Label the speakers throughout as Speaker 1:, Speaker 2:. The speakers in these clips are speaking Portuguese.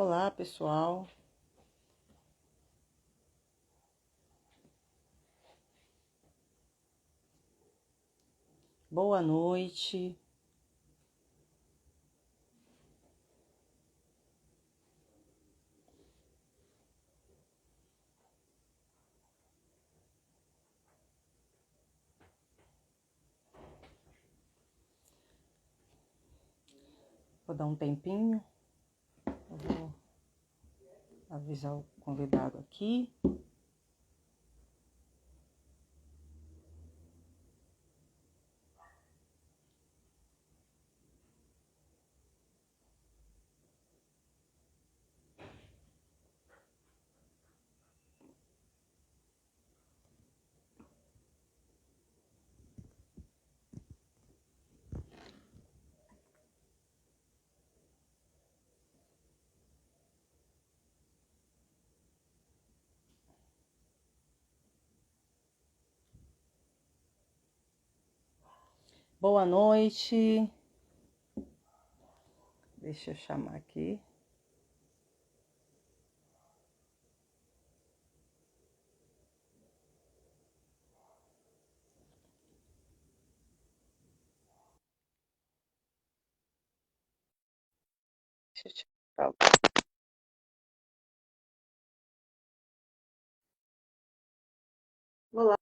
Speaker 1: Olá, pessoal. Boa noite. Vou dar um tempinho. Eu vou avisar o convidado aqui. Boa noite. Deixa eu chamar aqui. Deixa eu te falar. Olá,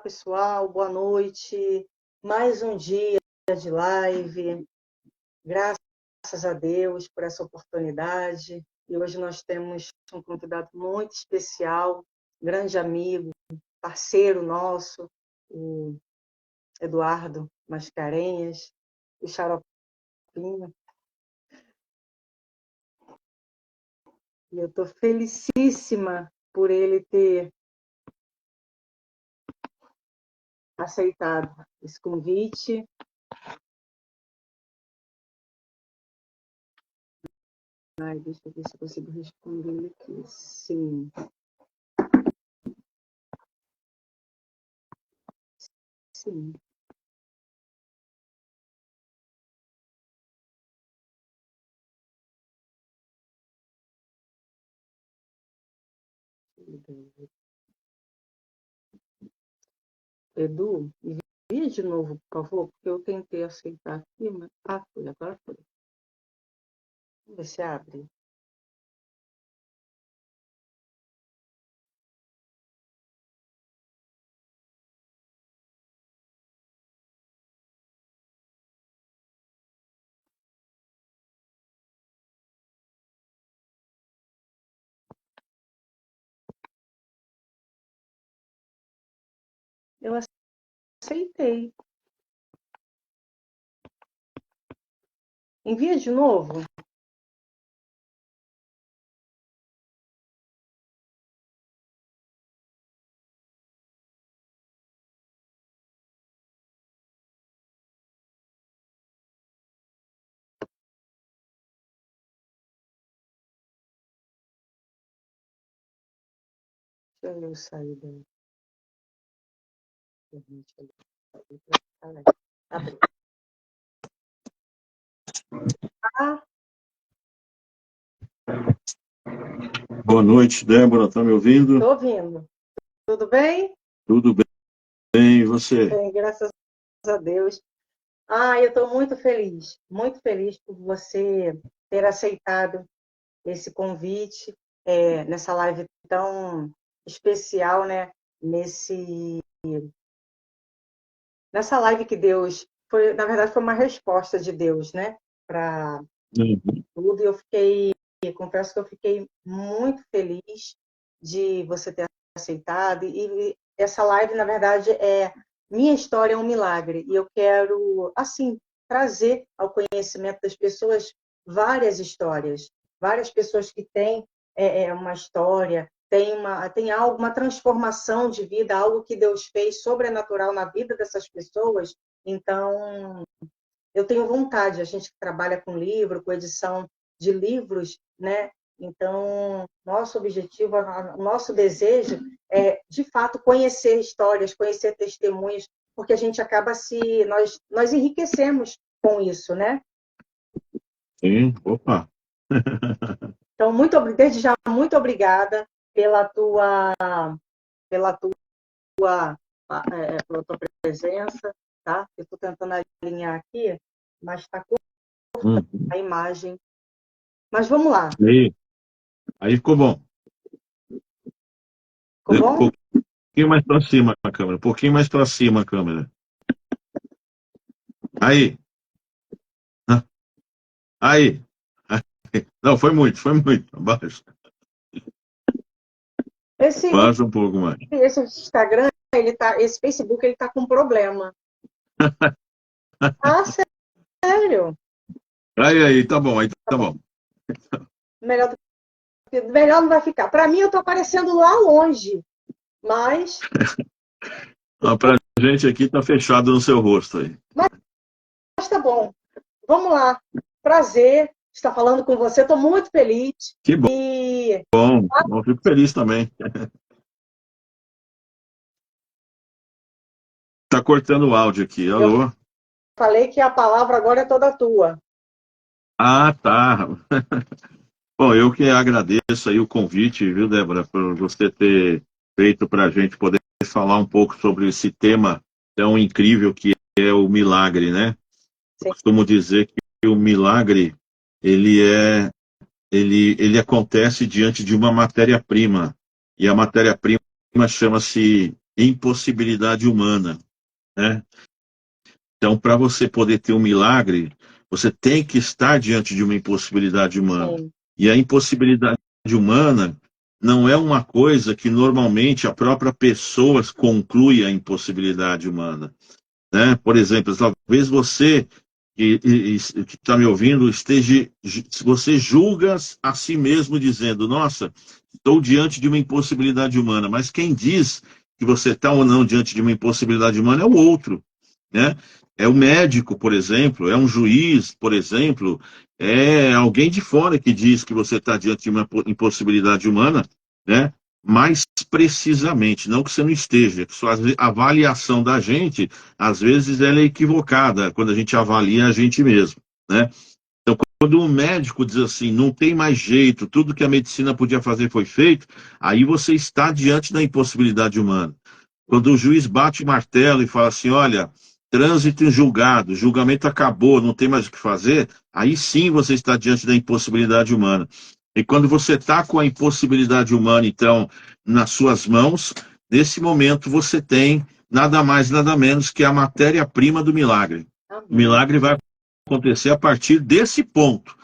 Speaker 1: pessoal. Boa noite. Mais um dia de live. Graças a Deus por essa oportunidade. E hoje nós temos um convidado muito especial, grande amigo, parceiro nosso, o Eduardo Mascarenhas, o Xaropinho. E eu estou felicíssima por ele ter aceitado esse convite. Deixa eu ver se eu consigo responder ele aqui. Sim. Sim. Edu, envia de novo, por favor, porque eu tentei aceitar aqui, mas... foi, agora foi. Vamos ver se abre. Eu aceitei. Envia de novo. Deixa eu sair da internet ali. Abre.
Speaker 2: Boa noite, Débora. Está me ouvindo?
Speaker 1: Estou ouvindo. Tudo bem?
Speaker 2: Tudo bem, e você?
Speaker 1: Bem, graças a Deus. Eu estou muito feliz por você ter aceitado esse convite nessa live tão especial, né? Nessa live que Deus foi, na verdade, foi uma resposta de Deus, né? Para tudo. Confesso que eu fiquei muito feliz de você ter aceitado. E essa live, na verdade, minha história é um milagre. E eu quero, assim, trazer ao conhecimento das pessoas várias histórias. Várias pessoas que têm uma história, tem algo, uma transformação de vida, algo que Deus fez sobrenatural na vida dessas pessoas. Então, eu tenho vontade, a gente que trabalha com livro, com edição de livros, né? Então, nosso objetivo, nosso desejo é, de fato, conhecer histórias, conhecer testemunhos, porque a gente acaba nós enriquecemos com isso, né?
Speaker 2: Sim, opa.
Speaker 1: Então, desde já, muito obrigada pela tua, pela tua, pela tua presença, tá? Eu estou tentando alinhar aqui, mas está curta a imagem. Mas vamos lá.
Speaker 2: Aí ficou bom.
Speaker 1: Ficou bom?
Speaker 2: Um pouquinho mais para cima a câmera. Um pouquinho mais para cima a câmera. Aí. Aí. Não, foi muito. Abaixa. Abaixa um pouco mais.
Speaker 1: Esse Instagram, esse Facebook, ele tá com problema. Ah, sério?
Speaker 2: Aí, tá bom, aí tá bom.
Speaker 1: Melhor não vai ficar. Para mim, eu tô aparecendo lá longe, mas...
Speaker 2: Pra gente aqui tá fechado no seu rosto aí.
Speaker 1: Mas tá bom. Vamos lá. Prazer estar falando com você. Estou muito feliz.
Speaker 2: Que bom. Eu fico feliz também. Tá cortando o áudio aqui. Alô?
Speaker 1: Eu falei que a palavra agora é toda tua.
Speaker 2: Ah, tá. Bom, eu que agradeço aí o convite, viu, Débora, por você ter feito para a gente poder falar um pouco sobre esse tema tão incrível que é o milagre, né? Eu costumo dizer que o milagre, ele acontece diante de uma matéria-prima, e a matéria-prima chama-se impossibilidade humana, né? Então, para você poder ter um milagre, você tem que estar diante de uma impossibilidade humana. Sim. E a impossibilidade humana não é uma coisa que normalmente a própria pessoa conclui a impossibilidade humana, né? Por exemplo, talvez você que está me ouvindo você julga a si mesmo dizendo, nossa, estou diante de uma impossibilidade humana, mas quem diz que você está ou não diante de uma impossibilidade humana é o outro, né? É o médico, por exemplo, é um juiz, por exemplo, é alguém de fora que diz que você está diante de uma impossibilidade humana, né? Mais precisamente, não que você não esteja, que a avaliação da gente, às vezes, ela é equivocada quando a gente avalia a gente mesmo, né? Então, quando um médico diz assim, não tem mais jeito, tudo que a medicina podia fazer foi feito, aí você está diante da impossibilidade humana. Quando o juiz bate o martelo e fala assim, olha, trânsito em julgado, julgamento acabou, não tem mais o que fazer, aí sim você está diante da impossibilidade humana. E quando você está com a impossibilidade humana, então, nas suas mãos, nesse momento você tem nada mais, nada menos que a matéria-prima do milagre. O milagre vai acontecer a partir desse ponto.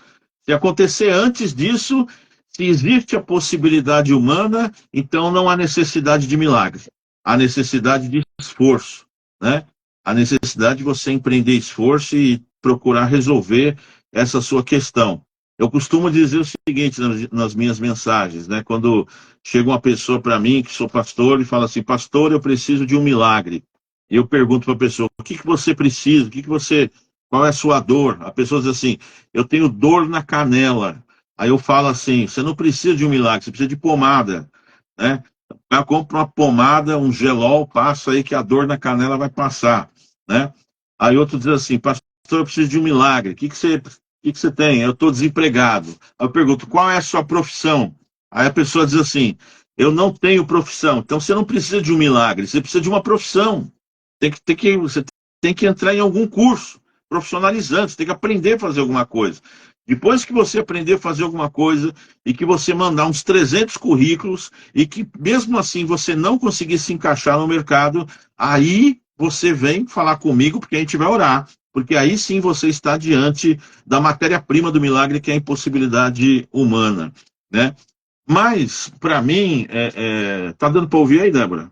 Speaker 2: Se acontecer antes disso, se existe a possibilidade humana, então não há necessidade de milagre. Há necessidade de esforço, né? A necessidade de você empreender esforço e procurar resolver essa sua questão. Eu costumo dizer o seguinte nas minhas mensagens, né? Quando chega uma pessoa para mim, que sou pastor, e fala assim, pastor, eu preciso de um milagre. E eu pergunto para a pessoa, o que você precisa? Qual é a sua dor? A pessoa diz assim, eu tenho dor na canela. Aí eu falo assim, você não precisa de um milagre, você precisa de pomada, né? Compra uma pomada, um gelol, passa aí que a dor na canela vai passar, né? Aí outro diz assim, pastor, eu preciso de um milagre. O que você tem? Eu estou desempregado. Aí eu pergunto, qual é a sua profissão? Aí a pessoa diz assim, eu não tenho profissão. Então você não precisa de um milagre, você precisa de uma profissão. Você tem que entrar em algum curso profissionalizante, você tem que aprender a fazer alguma coisa. Depois que você aprender a fazer alguma coisa e que você mandar uns 300 currículos e que mesmo assim você não conseguir se encaixar no mercado, aí você vem falar comigo porque a gente vai orar. Porque aí sim você está diante da matéria-prima do milagre, que é a impossibilidade humana, né? Mas, para mim, tá dando para ouvir aí, Débora?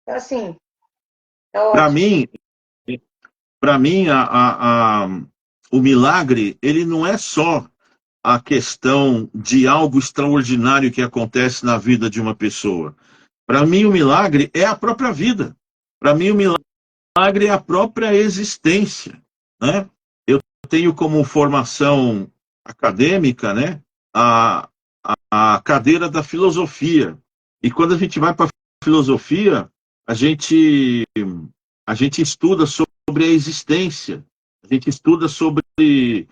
Speaker 1: É assim.
Speaker 2: Para mim, o milagre, ele não é só a questão de algo extraordinário que acontece na vida de uma pessoa. Para mim, o milagre é a própria vida. Para mim, o milagre é a própria existência, né? Eu tenho como formação acadêmica, né, a cadeira da filosofia. E quando a gente vai para a filosofia, a gente estuda sobre a existência, a gente estuda sobre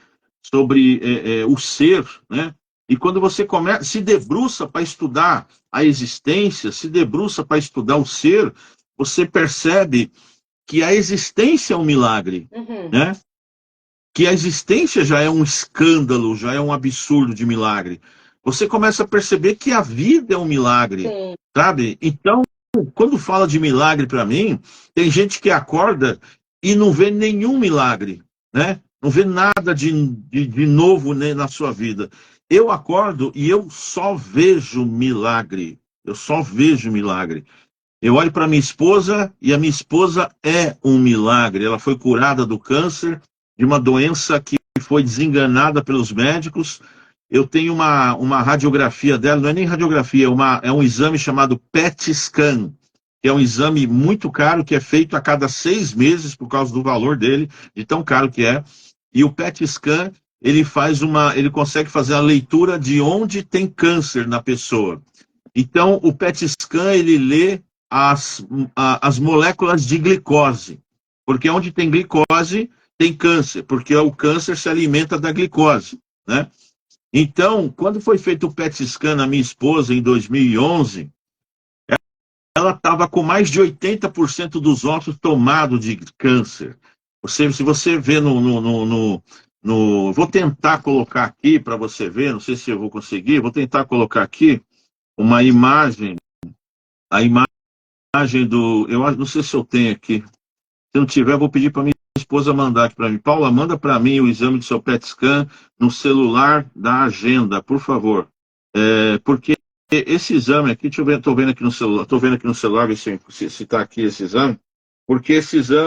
Speaker 2: o ser, né? E quando você se debruça para estudar a existência, se debruça para estudar o ser, você percebe que a existência é um milagre, né? Que a existência já é um escândalo, já é um absurdo de milagre. Você começa a perceber que a vida é um milagre,
Speaker 1: Sim.
Speaker 2: sabe? Então, quando fala de milagre para mim, tem gente que acorda e não vê nenhum milagre, né? Não vê nada de novo, né, na sua vida. Eu acordo e eu só vejo milagre. Eu só vejo milagre. Eu olho para minha esposa e a minha esposa é um milagre. Ela foi curada do câncer, de uma doença que foi desenganada pelos médicos. Eu tenho uma radiografia dela, não é nem radiografia, é um exame chamado PET scan, que é um exame muito caro, que é feito a cada 6 meses, por causa do valor dele, de tão caro que é. E o PET scan, ele consegue fazer a leitura de onde tem câncer na pessoa. Então, o PET scan, ele lê as moléculas de glicose, porque onde tem glicose, tem câncer, porque o câncer se alimenta da glicose, né? Então, quando foi feito o PET scan na minha esposa, em 2011, ela estava com mais de 80% dos ossos tomados de câncer. Se você vê vou tentar colocar aqui para você ver, não sei se eu vou conseguir, vou tentar colocar aqui uma imagem, a imagem eu não sei se eu tenho aqui. Se não tiver, eu vou pedir para minha esposa mandar aqui para mim. Paula, manda para mim o exame do seu PET scan no celular da agenda, por favor. Porque esse exame aqui, deixa eu ver, estou vendo aqui no celular, ver se está aqui esse exame, porque esse exame,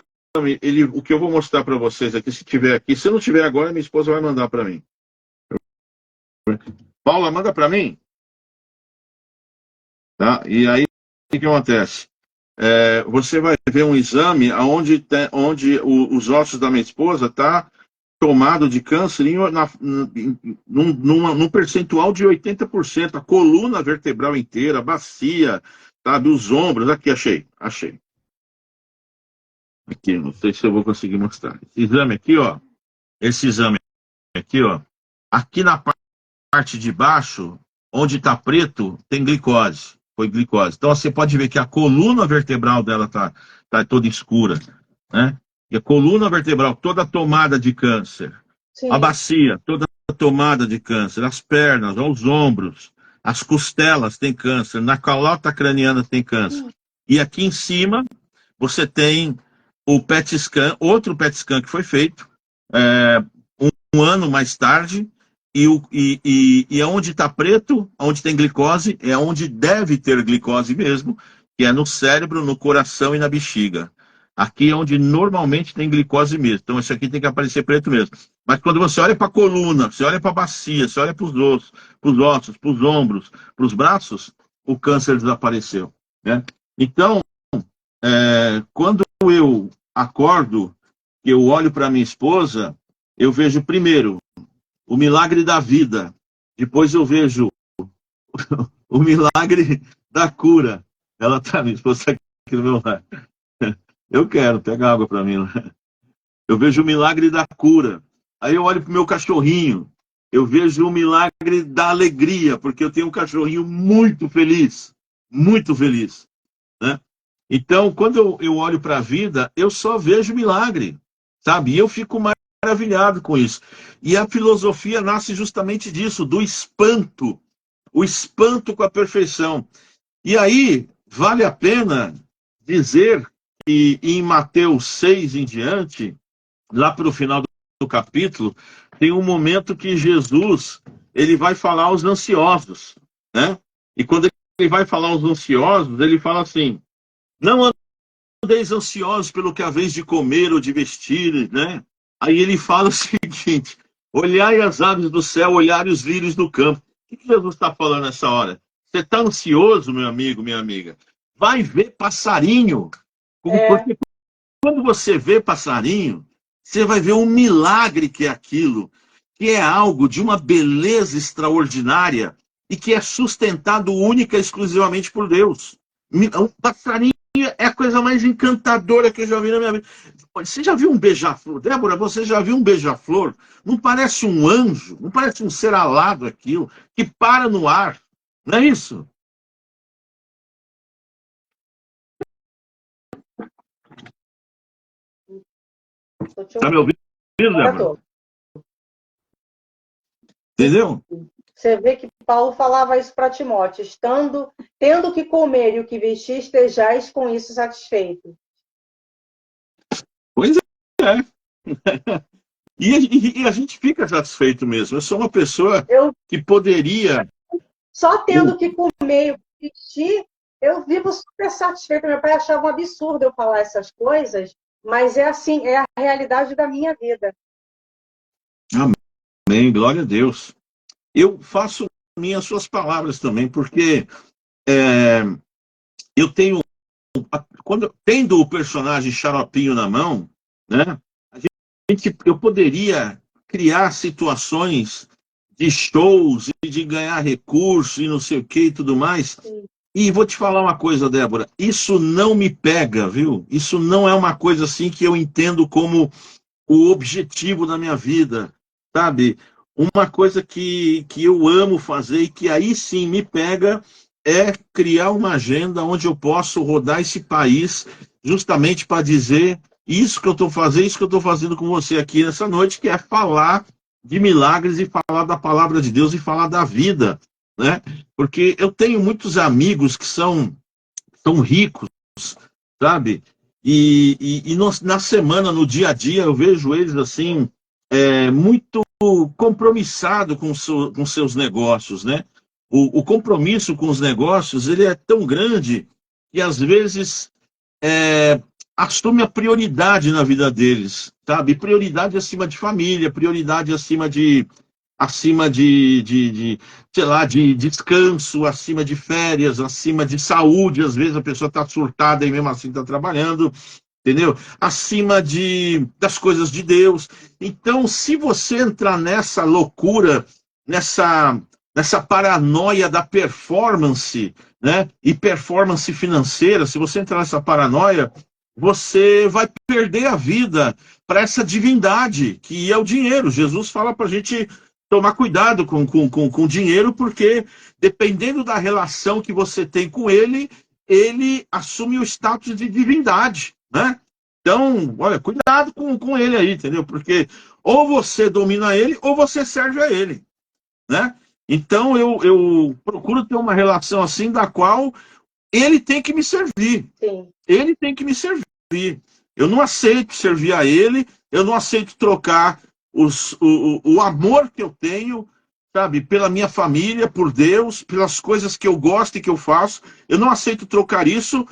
Speaker 2: o que eu vou mostrar para vocês aqui, se tiver aqui, se não tiver agora, minha esposa vai mandar para mim. Paula, manda para mim. Tá? E aí, o que acontece? Você vai ver um exame onde os ossos da minha esposa tá tomado de câncer num percentual de 80%, a coluna vertebral inteira, a bacia, sabe, os ombros. Aqui, achei. Aqui, não sei se eu vou conseguir mostrar. Esse exame aqui, ó, aqui na parte de baixo, onde está preto, tem glicose. Foi glicose. Então você pode ver que a coluna vertebral dela tá toda escura, né? E a coluna vertebral toda tomada de câncer. Sim. A bacia toda tomada de câncer. As pernas, os ombros, as costelas tem câncer. Na calota craniana tem câncer. E aqui em cima você tem o PET scan, outro PET scan que foi feito um ano mais tarde. E onde está preto, onde tem glicose, é onde deve ter glicose mesmo, que é no cérebro, no coração e na bexiga. Aqui é onde normalmente tem glicose mesmo. Então, isso aqui tem que aparecer preto mesmo. Mas quando você olha para a coluna, você olha para a bacia, você olha para os ossos, para os ombros, para os braços, o câncer desapareceu, né? Então, quando eu acordo, eu olho para minha esposa, eu vejo primeiro o milagre da vida. Depois eu vejo o milagre da cura. Ela tá, minha esposa, aqui no meu lado. Eu quero, pega água para mim. Eu vejo o milagre da cura. Aí eu olho pro meu cachorrinho. Eu vejo o milagre da alegria, porque eu tenho um cachorrinho muito feliz. Muito feliz, né? Então, quando eu olho para a vida, eu só vejo milagre, sabe? E eu fico maravilhado com isso. E a filosofia nasce justamente disso, do espanto. O espanto com a perfeição. E aí, vale a pena dizer que em Mateus 6 em diante, lá para o final do capítulo, tem um momento que Jesus ele vai falar aos ansiosos, né? E quando ele vai falar aos ansiosos, ele fala assim: não andeis ansiosos pelo que haveis de comer ou de vestir, né? Aí ele fala o seguinte: olhai as aves do céu, olhai os lírios do campo. O que Jesus está falando nessa hora? Você está ansioso, meu amigo, minha amiga? Vai ver passarinho. Porque quando você vê passarinho, você vai ver um milagre que é aquilo, que é algo de uma beleza extraordinária e que é sustentado única e exclusivamente por Deus. Um passarinho é a coisa mais encantadora que eu já vi na minha vida. Você já viu um beija-flor? Débora, você já viu um beija-flor? Não parece um anjo? Não parece um ser alado aquilo? Que para no ar? Não é isso? Está me ouvindo, Débora? Entendeu?
Speaker 1: Você vê que Paulo falava isso para Timóteo, tendo que comer e o que vestir, estejais com isso satisfeito.
Speaker 2: Pois é. E a gente fica satisfeito mesmo. Eu sou uma pessoa que poderia...
Speaker 1: Só tendo que comer e vestir, eu vivo super satisfeito. Meu pai achava um absurdo eu falar essas coisas, mas é assim, é a realidade da minha vida.
Speaker 2: Amém, glória a Deus. Eu faço minhas suas palavras também, porque eu tenho... tendo o personagem Xaropinho na mão, né, eu poderia criar situações de shows e de ganhar recurso e não sei o que e tudo mais. Sim. E vou te falar uma coisa, Débora, isso não me pega, viu? Isso não é uma coisa assim que eu entendo como o objetivo da minha vida, sabe? Uma coisa que eu amo fazer e que aí sim me pega é criar uma agenda onde eu posso rodar esse país justamente para dizer isso que eu estou fazendo, isso que eu estou fazendo com você aqui nessa noite, que é falar de milagres e falar da palavra de Deus e falar da vida, né? Porque eu tenho muitos amigos que são ricos, sabe? Na semana, no dia a dia, eu vejo eles assim, muito compromissado com seus negócios, né? O compromisso com os negócios, ele é tão grande que às vezes assume a prioridade na vida deles, sabe? Prioridade acima de família, prioridade acima de sei lá, de descanso, acima de férias, acima de saúde. Às vezes a pessoa está surtada e mesmo assim está trabalhando, entendeu? Acima das coisas de Deus. Então, se você entrar nessa loucura, nessa paranoia da performance, né? E performance financeira, se você entrar nessa paranoia, você vai perder a vida para essa divindade, que é o dinheiro. Jesus fala para a gente tomar cuidado com dinheiro, porque dependendo da relação que você tem com ele, ele assume o status de divindade, né? Então, olha, cuidado com ele aí, entendeu? Porque ou você domina ele, ou você serve a ele, né? Então, eu procuro ter uma relação assim, da qual ele tem que me servir.
Speaker 1: Sim.
Speaker 2: Ele tem que me servir. Eu não aceito servir a ele, eu não aceito trocar o amor que eu tenho, sabe, pela minha família, por Deus, pelas coisas que eu gosto e que eu faço. Eu não aceito trocar isso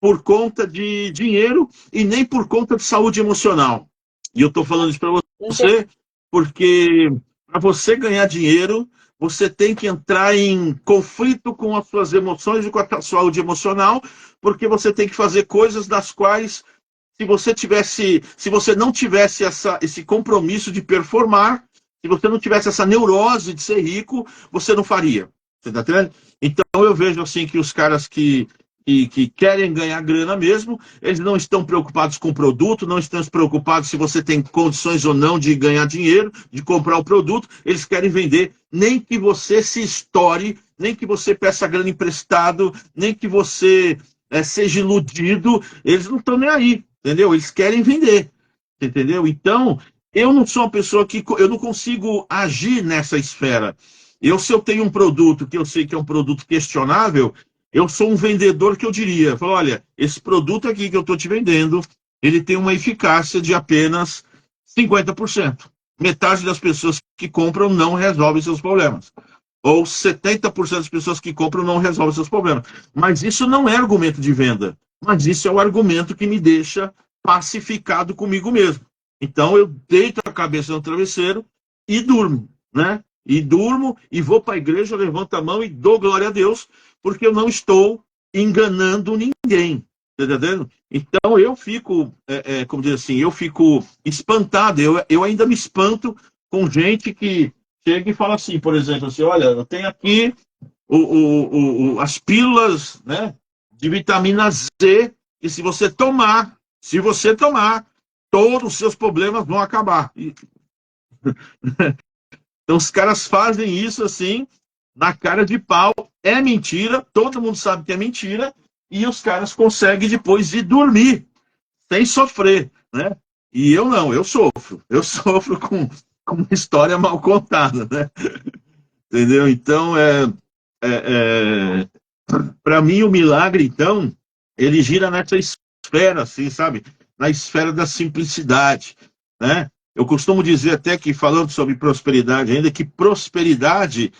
Speaker 2: por conta de dinheiro e nem por conta de saúde emocional. E eu estou falando isso para você porque para você ganhar dinheiro, você tem que entrar em conflito com as suas emoções e com a saúde emocional, porque você tem que fazer coisas das quais, se você não tivesse esse compromisso de performar, se você não tivesse essa neurose de ser rico, você não faria. Você tá entendendo? Então eu vejo assim que os caras que querem ganhar grana mesmo, eles não estão preocupados com o produto, não estão preocupados se você tem condições ou não de ganhar dinheiro, de comprar o produto, eles querem vender, nem que você se estoure, nem que você peça grana emprestado, nem que você seja iludido, eles não estão nem aí, entendeu? Eles querem vender, entendeu? Então, eu não sou uma pessoa eu não consigo agir nessa esfera. Se eu tenho um produto que eu sei que é um produto questionável, eu sou um vendedor que eu diria, olha, esse produto aqui que eu estou te vendendo, ele tem uma eficácia de apenas 50%. Metade das pessoas que compram não resolvem seus problemas. Ou 70% das pessoas que compram não resolvem seus problemas. Mas isso não é argumento de venda. Mas isso é o argumento que me deixa pacificado comigo mesmo. Então eu deito a cabeça no travesseiro e durmo, né? E durmo e vou para a igreja, levanto a mão e dou glória a Deus, porque eu não estou enganando ninguém, tá entendendo? Então eu fico, como dizer assim, eu fico espantado, eu ainda me espanto com gente que chega e fala assim, por exemplo, assim, olha, eu tenho aqui as pílulas, né, de vitamina Z e se você tomar, todos os seus problemas vão acabar. Então os caras fazem isso assim, na cara de pau, é mentira, todo mundo sabe que é mentira, e os caras conseguem depois ir dormir, sem sofrer, né? E eu não, eu sofro com uma história mal contada, né? Entendeu? Então, para mim, o milagre, então, ele gira nessa esfera, assim, sabe? Na esfera da simplicidade, né? Eu costumo dizer até que, falando sobre prosperidade ainda, que prosperidade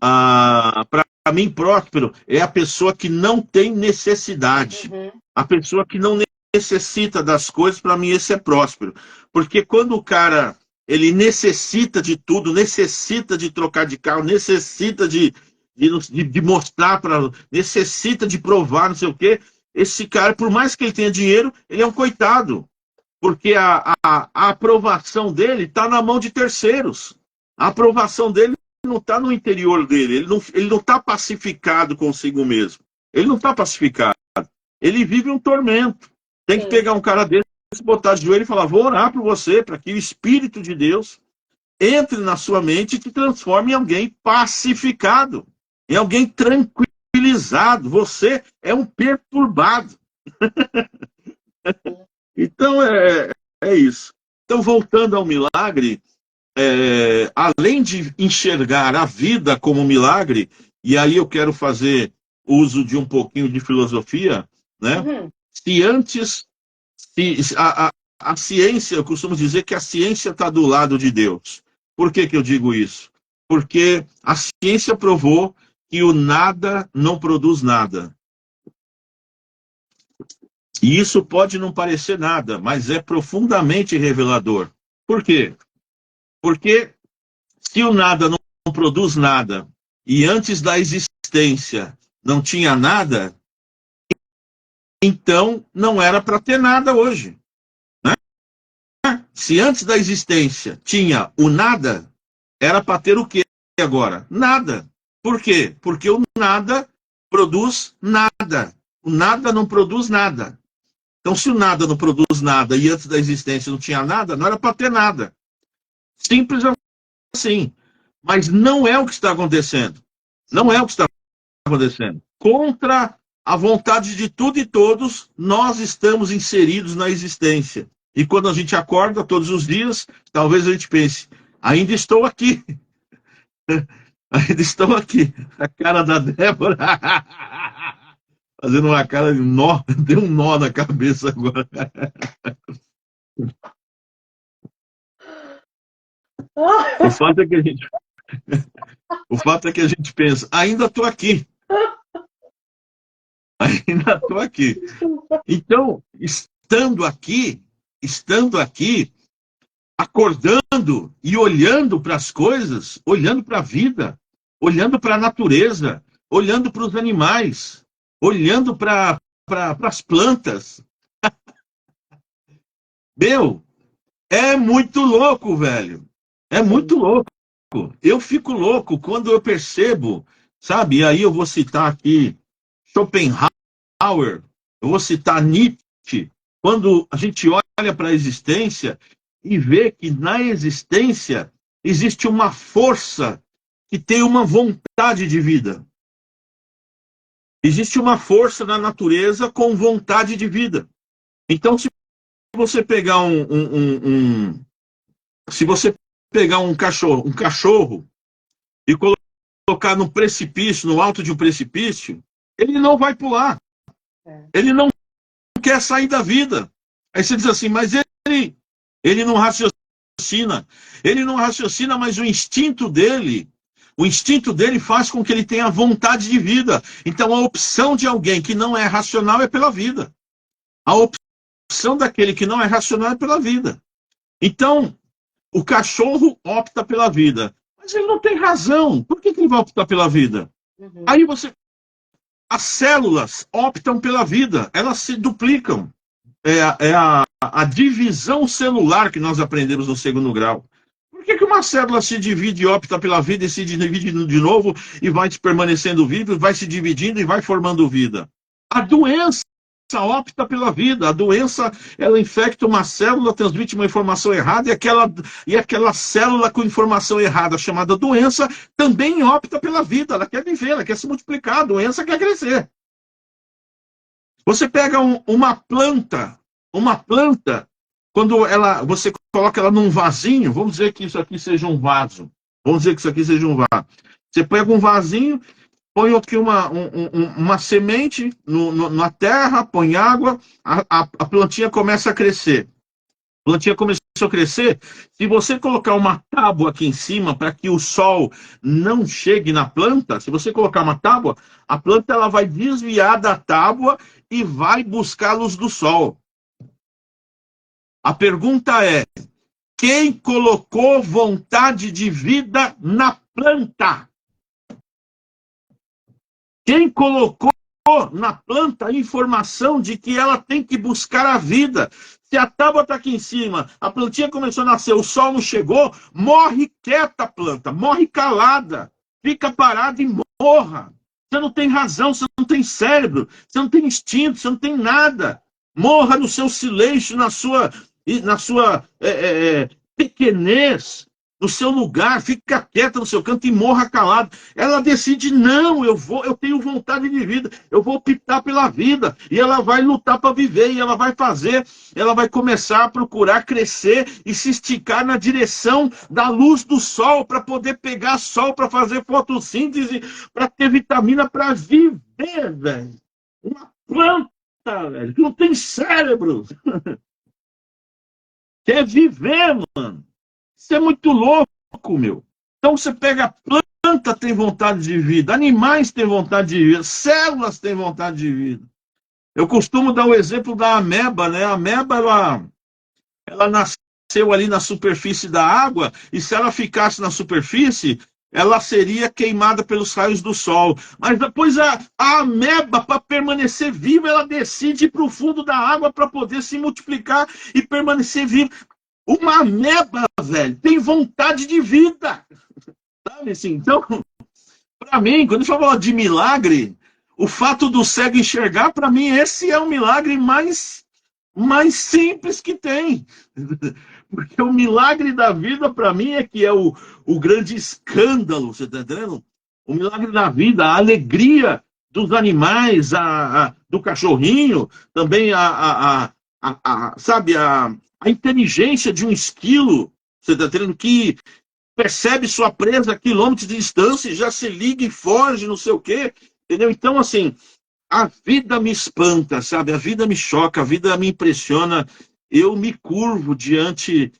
Speaker 2: para mim, próspero, é a pessoa que não tem necessidade.
Speaker 1: Uhum.
Speaker 2: A pessoa que não necessita das coisas, para mim, esse é próspero. Porque quando o cara, ele necessita de tudo, necessita de trocar de carro, necessita de mostrar, necessita de provar, não sei o quê, esse cara, por mais que ele tenha dinheiro, ele é um coitado. Porque a aprovação dele está na mão de terceiros. A aprovação dele não está no interior dele. Ele não está pacificado consigo mesmo. Ele não está pacificado. Ele vive um tormento. Tem que pegar um cara desse, botar de joelho e falar: vou orar por você, para que o Espírito de Deus entre na sua mente e te transforme em alguém pacificado, em alguém tranquilizado. Você é um perturbado. Então, é isso. Então, voltando ao milagre, além de enxergar a vida como milagre, e aí eu quero fazer uso de um pouquinho de filosofia, né?
Speaker 1: Uhum.
Speaker 2: Se antes, a ciência, eu costumo dizer que a ciência está do lado de Deus. Por que eu digo isso? Porque a ciência provou que o nada não produz nada. E isso pode não parecer nada, mas é profundamente revelador. Por quê? Porque se o nada não produz nada, e antes da existência não tinha nada, então não era para ter nada hoje. Né? Se antes da existência tinha o nada, era para ter o quê agora? Nada. Por quê? Porque o nada produz nada. O nada não produz nada. Então, se o nada não produz nada e antes da existência não tinha nada, não era para ter nada. Simples assim. Mas não é o que está acontecendo. Não é o que está acontecendo. Contra a vontade de tudo e todos, nós estamos inseridos na existência. E quando a gente acorda todos os dias, talvez a gente pense: ainda estou aqui. Ainda estou aqui. A cara da Débora. Fazendo uma cara de nó. Deu um nó na cabeça agora. O fato é que a gente pensa: ainda estou aqui. Ainda estou aqui. Então, estando aqui, acordando e olhando para as coisas, olhando para a vida, olhando para a natureza, olhando para os animais, olhando para as plantas. Meu, é muito louco, velho. É muito louco. Eu fico louco quando eu percebo, sabe? E aí eu vou citar aqui Schopenhauer, eu vou citar Nietzsche. Quando a gente olha para a existência e vê que na existência existe uma força que tem uma vontade de vida. Existe uma força na natureza com vontade de vida. Então, se você pegar se você pegar um cachorro e colocar no precipício, no alto de um precipício, ele não vai pular. Ele não quer sair da vida. Aí você diz assim: mas ele não raciocina. Ele não raciocina, mas o instinto dele faz com que ele tenha vontade de vida. Então a opção de alguém que não é racional é pela vida. A opção daquele que não é racional é pela vida. Então, o cachorro opta pela vida. Mas ele não tem razão. Por que ele vai optar pela vida? Uhum. Aí as células optam pela vida. Elas se duplicam. É a divisão celular que nós aprendemos no 2º grau. Por que uma célula se divide e opta pela vida e se divide de novo e vai permanecendo vivo, vai se dividindo e vai formando vida? A doença opta pela vida. A doença, ela infecta uma célula, transmite uma informação errada, e aquela célula com informação errada, chamada doença, também opta pela vida. Ela quer viver, ela quer se multiplicar, a doença quer crescer. Você pega uma planta, quando você coloca ela num vasinho, vamos dizer que isso aqui seja um vaso. Você pega um vasinho, põe aqui uma semente na terra, põe água, a plantinha começa a crescer. A plantinha começou a crescer. Se você colocar uma tábua aqui em cima para que o sol não chegue na planta, se você colocar uma tábua, a planta ela vai desviar da tábua e vai buscar a luz do sol. A pergunta é: quem colocou vontade de vida na planta? Quem colocou na planta a informação de que ela tem que buscar a vida? Se a tábua está aqui em cima, a plantinha começou a nascer, o sol não chegou, morre quieta a planta, morre calada, fica parada e morra. Você não tem razão, você não tem cérebro, você não tem instinto, você não tem nada. Morra no seu silêncio, na sua pequenez, no seu lugar, fica quieta no seu canto e morra calado. Ela decide: não, eu tenho vontade de vida, eu vou optar pela vida, e ela vai lutar para viver, e ela vai começar a procurar crescer e se esticar na direção da luz do sol, para poder pegar sol, para fazer fotossíntese, para ter vitamina, para viver, velho. Uma planta, velho, que não tem cérebro. Quer viver, mano. Isso é muito louco, meu. Então você pega a planta, tem vontade de vida, animais têm vontade de vida, células têm vontade de vida. Eu costumo dar o exemplo da ameba, né? A ameba, ela nasceu ali na superfície da água, e se ela ficasse na superfície, ela seria queimada pelos raios do sol. Mas depois a ameba, para permanecer viva, ela decide ir para o fundo da água para poder se multiplicar e permanecer viva. Uma ameba, velho, tem vontade de vida. Sabe assim? Então, para mim, quando a gente fala de milagre, o fato do cego enxergar, para mim, esse é o milagre mais simples que tem. Porque o milagre da vida, para mim, é que é o grande escândalo, você está entendendo? O milagre da vida, a alegria dos animais, do cachorrinho, também sabe, a inteligência de um esquilo, você está entendendo? Que percebe sua presa a quilômetros de distância, já se liga e foge, não sei o quê, entendeu? Então, assim, a vida me espanta, sabe? A vida me choca, a vida me impressiona. Eu me curvo diante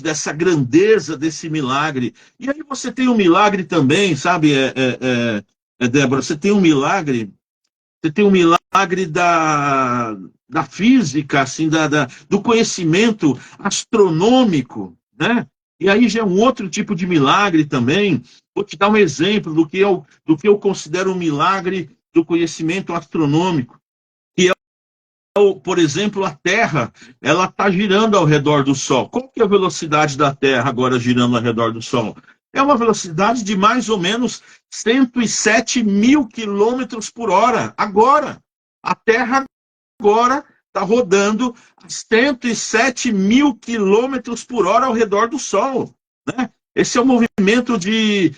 Speaker 2: dessa grandeza, desse milagre. E aí você tem um milagre também, sabe, Débora? Você tem um milagre da física, assim, do conhecimento astronômico, né? E aí já é um outro tipo de milagre também. Vou te dar um exemplo do que eu considero um milagre do conhecimento astronômico, que é, por exemplo, a Terra, ela está girando ao redor do Sol. Qual que é a velocidade da Terra agora girando ao redor do Sol? É uma velocidade de mais ou menos 107 mil quilômetros por hora. Agora, a Terra agora está rodando a 107 mil quilômetros por hora ao redor do Sol, né? Esse é o movimento de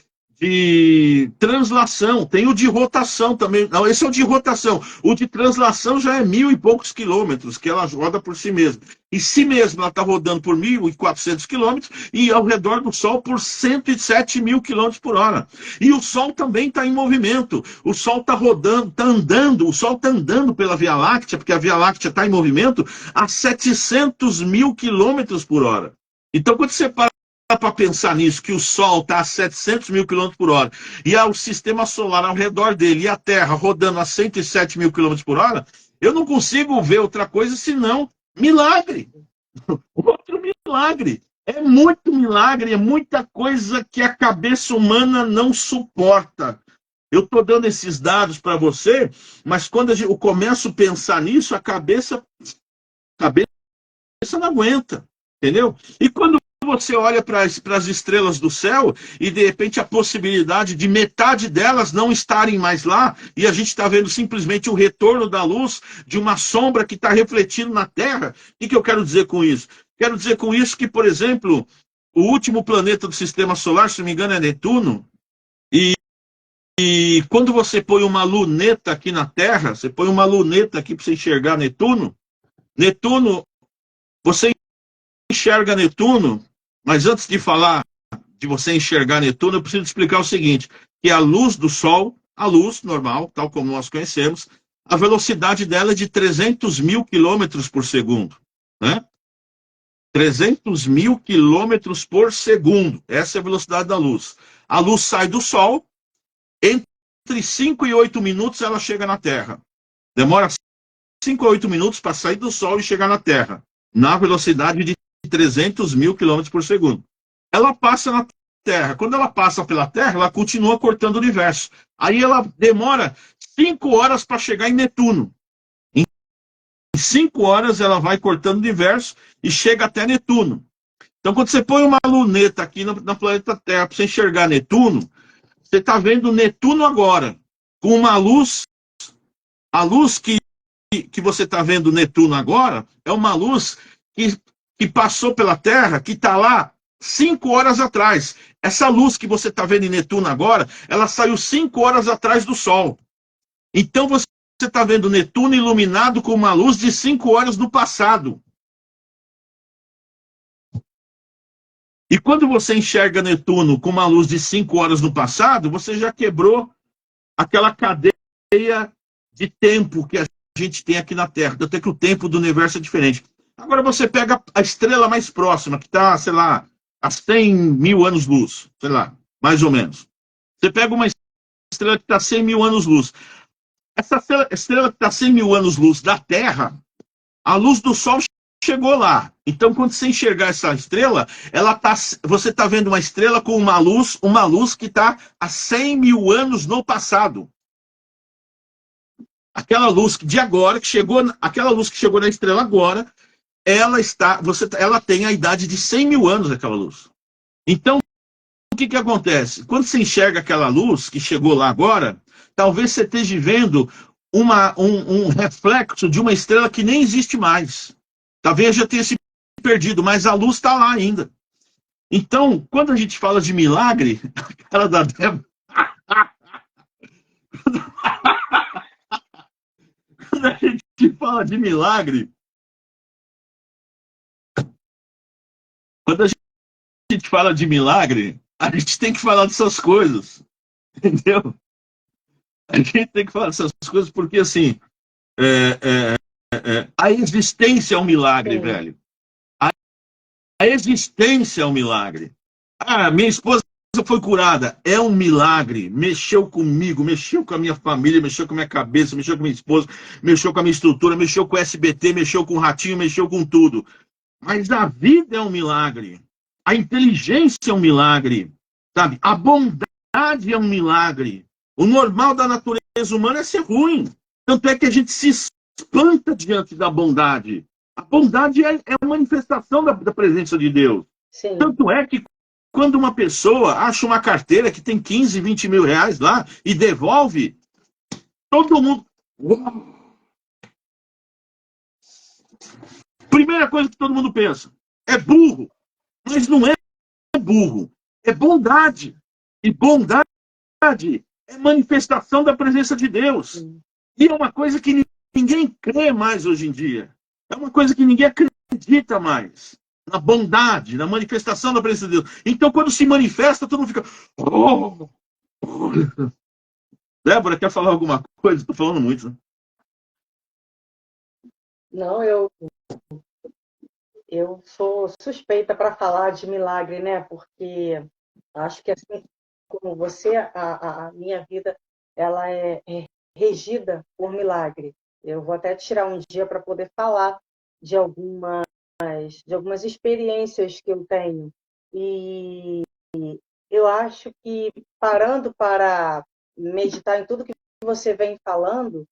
Speaker 2: translação. Tem o de rotação também. Não, esse é o de rotação. O de translação já é 1.000 e poucos quilômetros, que ela roda por si mesma. E si mesma ela está rodando por 1.400 quilômetros e ao redor do Sol por 107 mil quilômetros por hora. E o Sol também está em movimento. O Sol está rodando, está andando. O Sol está andando pela Via Láctea, porque a Via Láctea está em movimento a 700 mil quilômetros por hora. Então, quando você para pensar nisso, que o Sol está a 700 mil quilômetros por hora, e o sistema solar ao redor dele, e a Terra rodando a 107 mil quilômetros por hora, eu não consigo ver outra coisa senão milagre. Outro milagre. É muito milagre, é muita coisa que a cabeça humana não suporta. Eu estou dando esses dados para você, mas quando eu começo a pensar nisso, a cabeça não aguenta, entendeu? E quando você olha para as estrelas do céu e, de repente, a possibilidade de metade delas não estarem mais lá, e a gente está vendo simplesmente o retorno da luz de uma sombra que está refletindo na Terra. O que eu quero dizer com isso? Quero dizer com isso que, por exemplo, o último planeta do Sistema Solar, se não me engano, é Netuno, e quando você põe uma luneta aqui na Terra, você põe uma luneta aqui para você enxergar Netuno, você enxerga Netuno, mas antes de falar de você enxergar Netuno, eu preciso explicar o seguinte, que a luz do Sol, a luz normal, tal como nós conhecemos, a velocidade dela é de 300 mil quilômetros por segundo, né? 300 mil quilômetros por segundo, essa é a velocidade da luz. A luz sai do Sol, entre 5 e 8 minutos ela chega na Terra. Demora 5 a 8 minutos para sair do Sol e chegar na Terra, na velocidade de 300 mil quilômetros por segundo. Ela passa na Terra. Quando ela passa pela Terra, ela continua cortando o universo. Aí ela demora 5 horas para chegar em Netuno. Em 5 horas ela vai cortando o universo e chega até Netuno. Então, quando você põe uma luneta aqui no planeta Terra para você enxergar Netuno, você está vendo Netuno agora, com uma luz. A luz que você está vendo Netuno agora é uma luz que passou pela Terra, que está lá 5 horas atrás. Essa luz que você está vendo em Netuno agora, ela saiu 5 horas atrás do Sol. Então você está vendo Netuno iluminado com uma luz de 5 horas no passado. E quando você enxerga Netuno com uma luz de 5 horas no passado, você já quebrou aquela cadeia de tempo que a gente tem aqui na Terra. Até que o tempo do universo é diferente. Agora você pega a estrela mais próxima, que está, sei lá, a 100 mil anos-luz, sei lá, mais ou menos. Você pega uma estrela que está a 100 mil anos-luz. Essa estrela que está a 100 mil anos-luz da Terra, a luz do Sol chegou lá. Então, quando você enxergar essa estrela, você está vendo uma estrela com uma luz que está a 100 mil anos no passado. Aquela luz de agora, aquela luz que chegou na estrela agora, ela tem a idade de 100 mil anos, aquela luz. Então, o que acontece? Quando você enxerga aquela luz que chegou lá agora, talvez você esteja vendo um reflexo de uma estrela que nem existe mais. Talvez já tenha se perdido, mas a luz está lá ainda. Então, quando a gente fala de milagre, a cara da Débora... Quando a gente fala de milagre, quando a gente fala de milagre, a gente tem que falar dessas coisas, entendeu? A gente tem que falar dessas coisas porque, assim, a existência é um milagre, sim, velho. A existência é um milagre. Ah, minha esposa foi curada. É um milagre. Mexeu comigo, mexeu com a minha família, mexeu com a minha cabeça, mexeu com a minha esposa, mexeu com a minha estrutura, mexeu com o SBT, mexeu com o ratinho, mexeu com tudo. Mas a vida é um milagre. A inteligência é um milagre. Sabe? A bondade é um milagre. O normal da natureza humana é ser ruim. Tanto é que a gente se espanta diante da bondade. A bondade é a manifestação da presença de Deus. Sim. Tanto é que quando uma pessoa acha uma carteira que tem 15, 20 mil reais lá e devolve, todo mundo... Primeira coisa que todo mundo pensa, é burro. Mas não é burro, é bondade. E bondade é manifestação da presença de Deus. E é uma coisa que ninguém crê mais hoje em dia. É uma coisa que ninguém acredita mais. Na bondade, na manifestação da presença de Deus. Então, quando se manifesta, todo mundo fica... Oh! Débora, quer falar alguma coisa? Estou falando muito, né?
Speaker 1: Não, eu sou suspeita para falar de milagre, né? Porque acho que assim como você, a minha vida ela é regida por milagre. Eu vou até tirar um dia para poder falar de algumas experiências que eu tenho. E eu acho que, parando para meditar em tudo que você vem falando,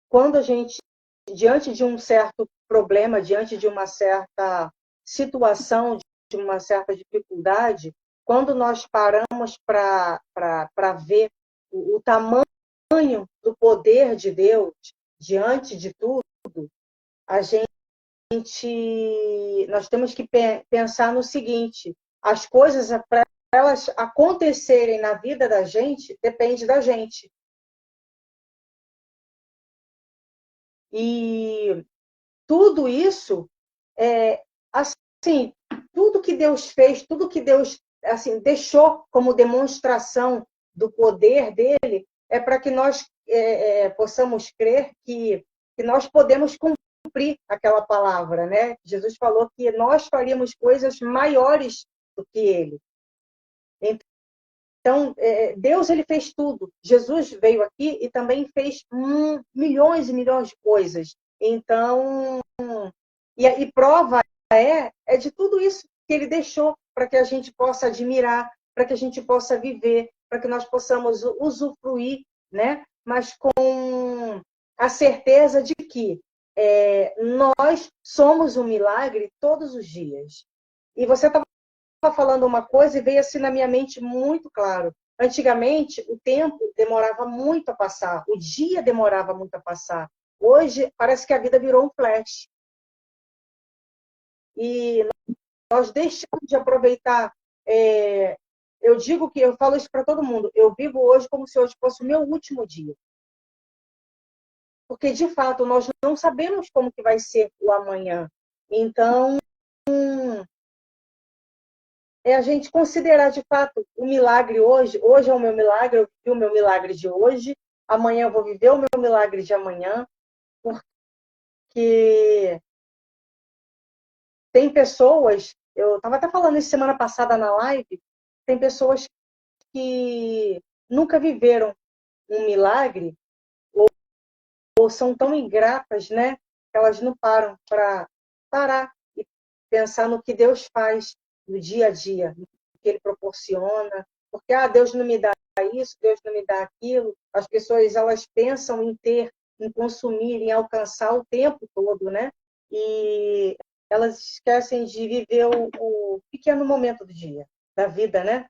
Speaker 1: quando a gente, diante de um certo problema, diante de uma certa situação, de uma certa dificuldade, quando nós paramos para ver o tamanho do poder de Deus diante de tudo, nós temos que pensar no seguinte: as coisas, para elas acontecerem na vida da gente, depende da gente. E tudo isso, assim, tudo que Deus fez, tudo que Deus assim deixou como demonstração do poder dele, é para que nós possamos crer que nós podemos cumprir aquela palavra, né? Jesus falou que nós faríamos coisas maiores do que ele. Então, Deus, ele fez tudo. Jesus veio aqui e também fez milhões e milhões de coisas. Então, e prova é de tudo isso que ele deixou para que a gente possa admirar, para que a gente possa viver, para que nós possamos usufruir, né? Mas com a certeza de que nós somos um milagre todos os dias. E você estava falando uma coisa e veio assim na minha mente muito claro. Antigamente, o tempo demorava muito a passar, o dia demorava muito a passar. Hoje, parece que a vida virou um flash. E nós deixamos de aproveitar. Eu digo que eu falo isso para todo mundo. Eu vivo hoje como se hoje fosse o meu último dia. Porque, de fato, nós não sabemos como que vai ser o amanhã. Então, a gente considerar, de fato, o milagre hoje. Hoje é o meu milagre, eu vivi o meu milagre de hoje. Amanhã eu vou viver o meu milagre de amanhã. Porque tem pessoas, eu estava até falando isso semana passada na live, tem pessoas que nunca viveram um milagre ou são tão ingratas, né? Que elas não param para parar e pensar no que Deus faz no dia a dia, no que Ele proporciona. Porque, Deus não me dá isso, Deus não me dá aquilo. As pessoas, elas pensam em ter, em consumir, em alcançar o tempo todo, né? E elas esquecem de viver o pequeno momento do dia, da vida, né?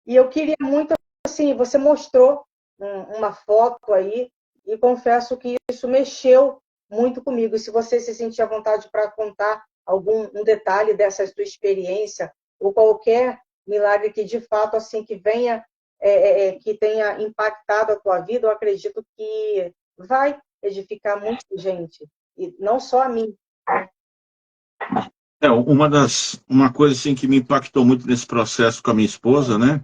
Speaker 1: E eu queria muito, assim, você mostrou uma foto aí, e confesso que isso mexeu muito comigo. E se você se sentir à vontade para contar um detalhe dessa sua experiência, ou qualquer milagre que de fato, assim, que venha, que tenha impactado a tua vida, eu acredito que vai edificar muita gente, e não só a mim.
Speaker 2: Uma coisa assim que me impactou muito nesse processo com a minha esposa, né,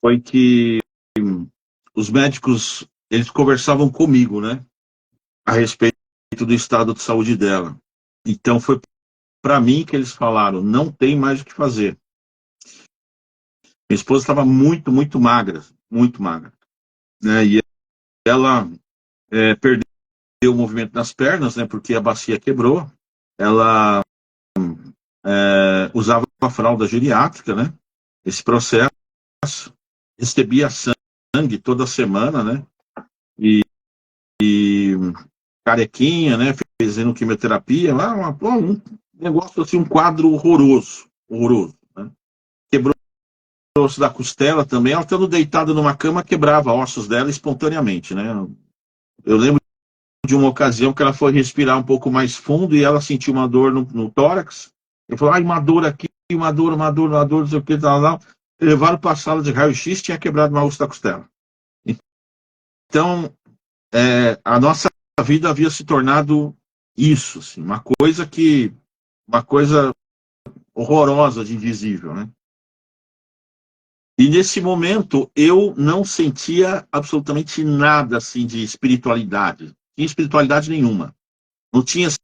Speaker 2: foi que os médicos, eles conversavam comigo, né, a respeito do estado de saúde dela. Então foi para mim que eles falaram, não tem mais o que fazer. Minha esposa estava muito, muito magra, né, e ela perdeu o movimento das pernas, né, porque a bacia quebrou. Ela usava uma fralda geriátrica, né, esse processo, recebia sangue toda semana, né, e carequinha, né, fazendo quimioterapia, um negócio assim, um quadro horroroso, né? Quebrou o osso da costela também, ela estando deitada numa cama, quebrava ossos dela espontaneamente, né. Eu lembro de uma ocasião que ela foi respirar um pouco mais fundo e ela sentiu uma dor no tórax, e falou, uma dor aqui, uma dor, não sei o que, tal. Levaram para a sala de raio-x, tinha quebrado uma osso da costela. Então, a nossa vida havia se tornado isso, assim, uma coisa horrorosa de indizível, né? E nesse momento eu não sentia absolutamente nada assim de espiritualidade, não tinha espiritualidade nenhuma. Não tinha assim,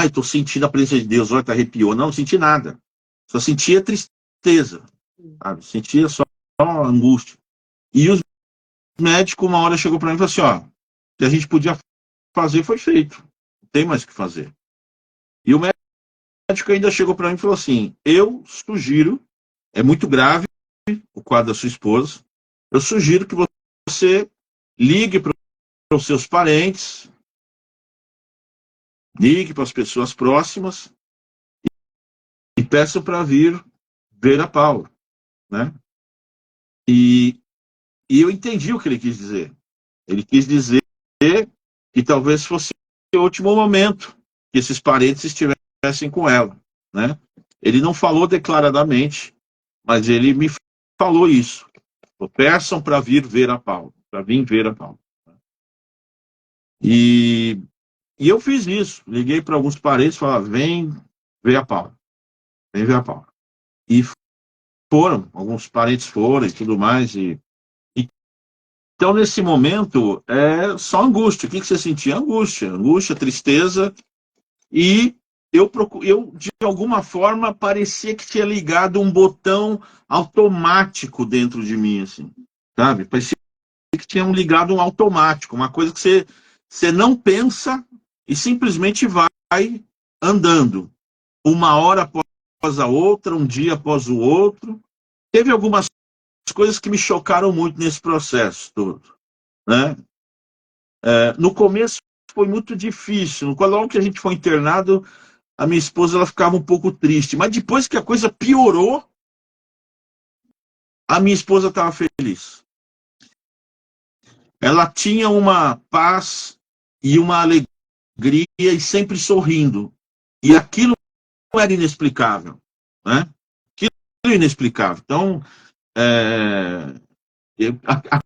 Speaker 2: estou sentindo a presença de Deus, olha, que arrepiou. Não sentia nada. Só sentia tristeza, sabe? Sentia só angústia. E os médicos uma hora chegou para mim e falou assim, o que a gente podia fazer foi feito. Não tem mais o que fazer. E o médico ainda chegou para mim e falou assim, eu sugiro, é muito grave o quadro da sua esposa, eu sugiro que você ligue para os seus parentes, ligue para as pessoas próximas peço para vir ver a Paula, né? E eu entendi o que ele quis dizer. Ele quis dizer que talvez fosse o último momento que esses parentes estivessem com ela, né? Ele não falou declaradamente, mas ele me falou isso. Peçam para vir ver a Paula, para vir ver a Paula. E eu fiz isso. Liguei para alguns parentes e falei, vem ver a Paula. Vem ver a Paula. E foram, alguns parentes foram e tudo mais. Então, nesse momento, é só angústia. O que você sentia? Angústia. Angústia, tristeza. E eu, de alguma forma, parecia que tinha ligado um botão automático dentro de mim, assim, sabe? Parecia que tinha ligado um automático, uma coisa que você não pensa e simplesmente vai andando. Uma hora após a outra, um dia após o outro. Teve algumas coisas que me chocaram muito nesse processo todo, né? No começo foi muito difícil. Logo que a gente foi internado, a minha esposa ela ficava um pouco triste. Mas depois que a coisa piorou, a minha esposa estava feliz. Ela tinha uma paz e uma alegria e sempre sorrindo. E aquilo era inexplicável, né? Aquilo era inexplicável. Então, a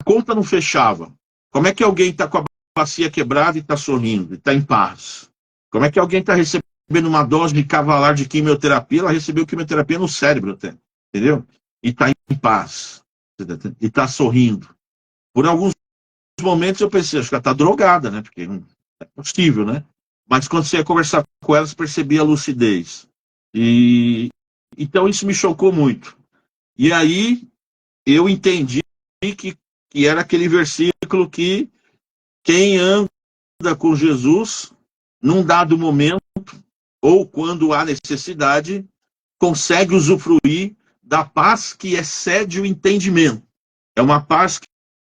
Speaker 2: conta não fechava. Como é que alguém está com a bacia quebrada e está sorrindo, e está em paz? Como é que alguém está recebendo uma dose de cavalar de quimioterapia? Ela recebeu quimioterapia no cérebro até, entendeu? E está em paz, e está sorrindo. Por alguns momentos eu pensei, acho que ela está drogada, né? Porque não é possível, né? Mas quando você ia conversar com ela, você percebia a lucidez. E então isso me chocou muito. E aí eu entendi que era aquele versículo que quem anda com Jesus, num dado momento, ou quando há necessidade, consegue usufruir da paz que excede o entendimento. É uma paz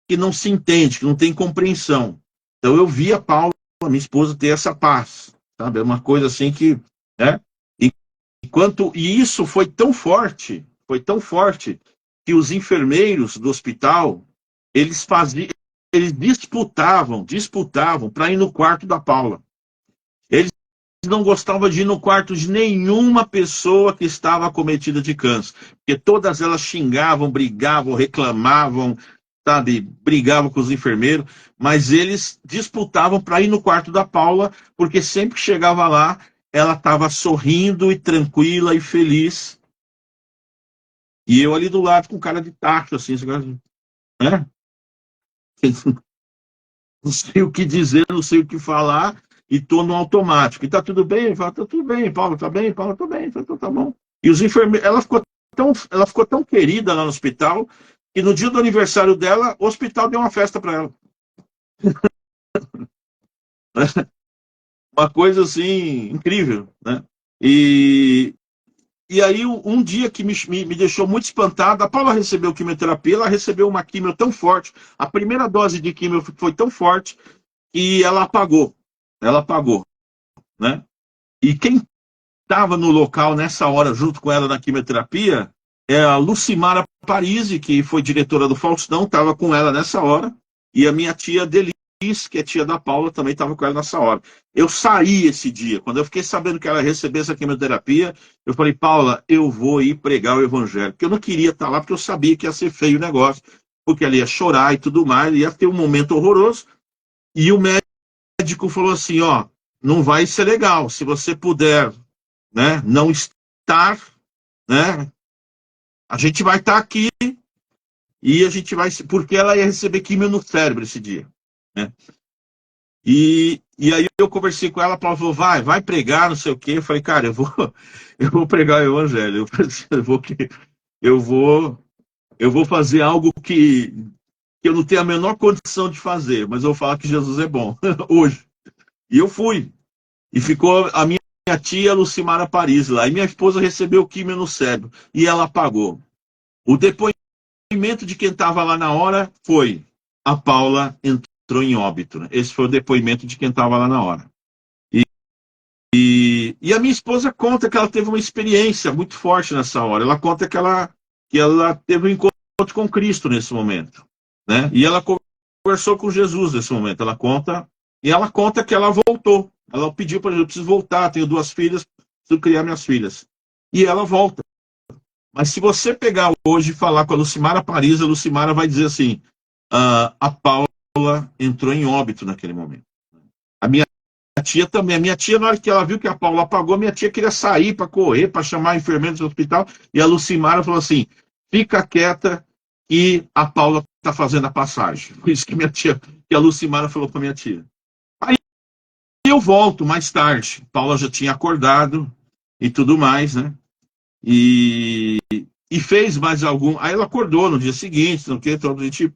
Speaker 2: que não se entende, que não tem compreensão. Então eu vi a Paula, minha esposa, ter essa paz, sabe? É uma coisa assim que, né? E isso foi tão forte, que os enfermeiros do hospital, eles disputavam para ir no quarto da Paula. Eles não gostavam de ir no quarto de nenhuma pessoa que estava acometida de câncer, porque todas elas xingavam, brigavam, reclamavam, sabe, brigavam com os enfermeiros, mas eles disputavam para ir no quarto da Paula, porque sempre que chegava lá, ela estava sorrindo e tranquila e feliz. E eu ali do lado com cara de tacho, assim, né? Não sei o que dizer, não sei o que falar, e estou no automático. E tá tudo bem? Fala, tá tudo bem, Paulo, tá bem? Paulo, tá bem, tá bom. E os enfermeiros, ela ficou tão querida lá no hospital, que no dia do aniversário dela, o hospital deu uma festa para ela. Uma coisa assim, incrível, né? E aí, um dia que me deixou muito espantado, a Paula recebeu quimioterapia, ela recebeu uma quimio tão forte, a primeira dose de quimio foi tão forte, que ela apagou. Ela apagou, né? E quem estava no local nessa hora, junto com ela na quimioterapia, é a Lucimara Parisi, que foi diretora do Faustão, estava com ela nessa hora, e a minha tia Delis, que é tia da Paula, também estava com ela nessa hora. Eu saí esse dia, quando eu fiquei sabendo que ela ia receber essa quimioterapia, eu falei, Paula, eu vou ir pregar o evangelho, porque eu não queria estar lá, porque eu sabia que ia ser feio o negócio, porque ela ia chorar e tudo mais, ia ter um momento horroroso, e o médico falou assim, ó, não vai ser legal, se você puder, né, não estar, né, a gente vai estar aqui e a gente vai, porque ela ia receber químio no cérebro esse dia, né? E aí eu conversei com ela, ela falou, vai pregar, não sei o quê. Eu falei, cara, eu vou pregar o evangelho, eu vou, eu vou fazer algo que eu não tenho a menor condição de fazer, mas eu vou falar que Jesus é bom, hoje. E eu fui. E ficou a minha tia Lucimara Paris lá. E minha esposa recebeu químio no cérebro. E ela apagou. O depoimento de quem estava lá na hora foi: a Paula entrou em óbito. Né? Esse foi o depoimento de quem estava lá na hora. E a minha esposa conta que ela teve uma experiência muito forte nessa hora. Ela conta que ela teve um encontro com Cristo nesse momento, né? E ela conversou com Jesus nesse momento. Ela conta que ela voltou. Ela pediu para Jesus: eu preciso voltar, tenho 2 filhas, preciso criar minhas filhas. E ela volta. Mas se você pegar hoje e falar com a Lucimara Paris, a Lucimara vai dizer assim: a Paula entrou em óbito naquele momento. A minha tia também. A minha tia, na hora que ela viu que a Paula apagou, minha tia queria sair para correr, para chamar a enfermeira do hospital. E a Lucimara falou assim: fica quieta e a Paula está fazendo a passagem. Por isso que a Lucimara falou para minha tia. Aí eu volto mais tarde. Paula já tinha acordado e tudo mais, né? E fez mais algum. Aí ela acordou no dia seguinte, não que, então a gente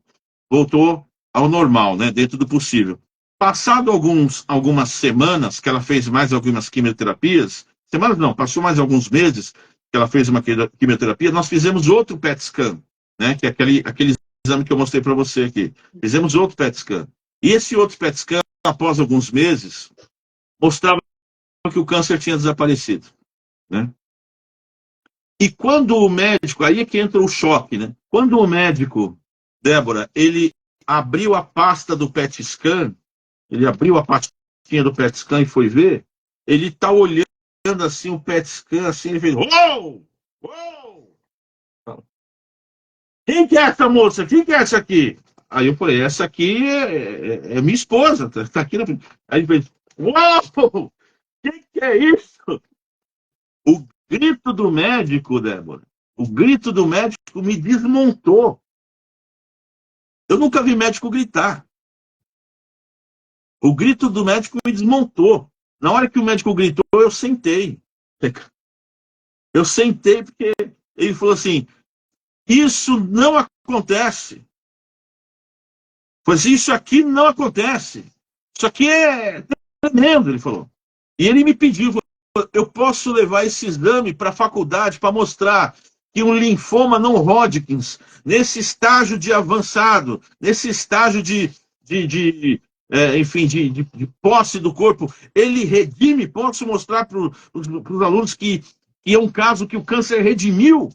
Speaker 2: voltou ao normal, né? Dentro do possível. Passado algumas semanas que ela fez mais algumas quimioterapias, semanas não, passou mais alguns meses que ela fez uma quimioterapia, nós fizemos outro PET scan, né? Que é aquele exame que eu mostrei para você aqui. Fizemos outro PET scan. E esse outro PET scan, após alguns meses, mostrava que o câncer tinha desaparecido, né? E quando o médico, aí é que entra o choque, né? Quando o médico, Débora, ele abriu a pasta do PET scan, ele abriu a pastinha do PET scan e foi ver, ele tá olhando assim o PET scan, assim, ele fez: uou! Uou! Quem que é essa moça? Quem que é essa aqui? Aí eu falei: essa aqui é minha esposa, tá aqui na... Aí ele fez: uou! Quem que é isso? O grito do médico, Débora, o grito do médico me desmontou. Eu nunca vi médico gritar. O grito do médico me desmontou. Na hora que o médico gritou, eu sentei. Eu sentei porque ele falou assim: isso não acontece. Pois isso aqui não acontece. Isso aqui é tremendo, ele falou. E ele me pediu: eu posso levar esse exame para a faculdade para mostrar que um linfoma não Hodgkins, nesse estágio de avançado, nesse estágio enfim, de posse do corpo, ele redime. Posso mostrar para os alunos que é um caso que o câncer redimiu?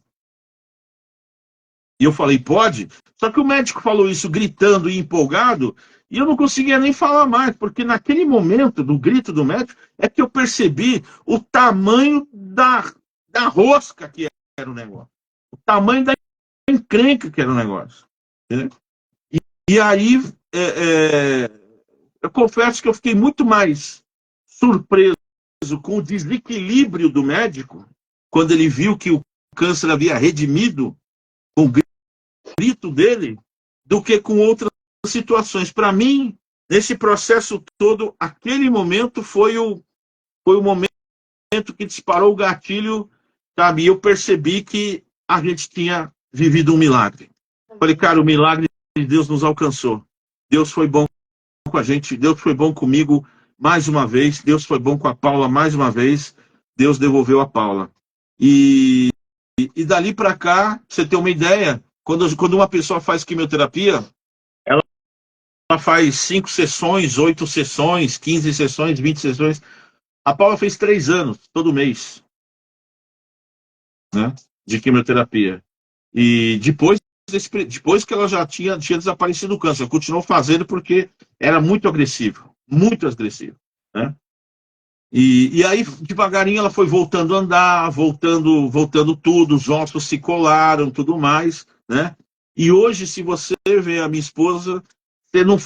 Speaker 2: E eu falei: pode. Só que o médico falou isso gritando e empolgado, e eu não conseguia nem falar mais, porque naquele momento do grito do médico é que eu percebi o tamanho da rosca que era o negócio. O tamanho da encrenca que era o negócio. Entendeu? E aí, eu confesso que eu fiquei muito mais surpreso com o desequilíbrio do médico, quando ele viu que o câncer havia redimido com o grito dele, do que com outras situações. Para mim, nesse processo todo, aquele momento foi o momento que disparou o gatilho, sabe? E eu percebi que a gente tinha vivido um milagre. Falei: cara, o milagre de Deus nos alcançou. Deus foi bom com a gente, Deus foi bom comigo mais uma vez, Deus foi bom com a Paula mais uma vez, Deus devolveu a Paula. E dali para cá, pra você ter uma ideia, quando uma pessoa faz quimioterapia, ela faz 5 sessões, 8 sessões, 15 sessões, 20 sessões. A Paula fez 3 anos, todo mês, né, de quimioterapia. E depois que ela já tinha desaparecido do câncer, ela continuou fazendo porque era muito agressivo, né? E aí, devagarinho, ela foi voltando a andar, voltando tudo, os ossos se colaram, tudo mais, né? E hoje, se você vê a minha esposa, você não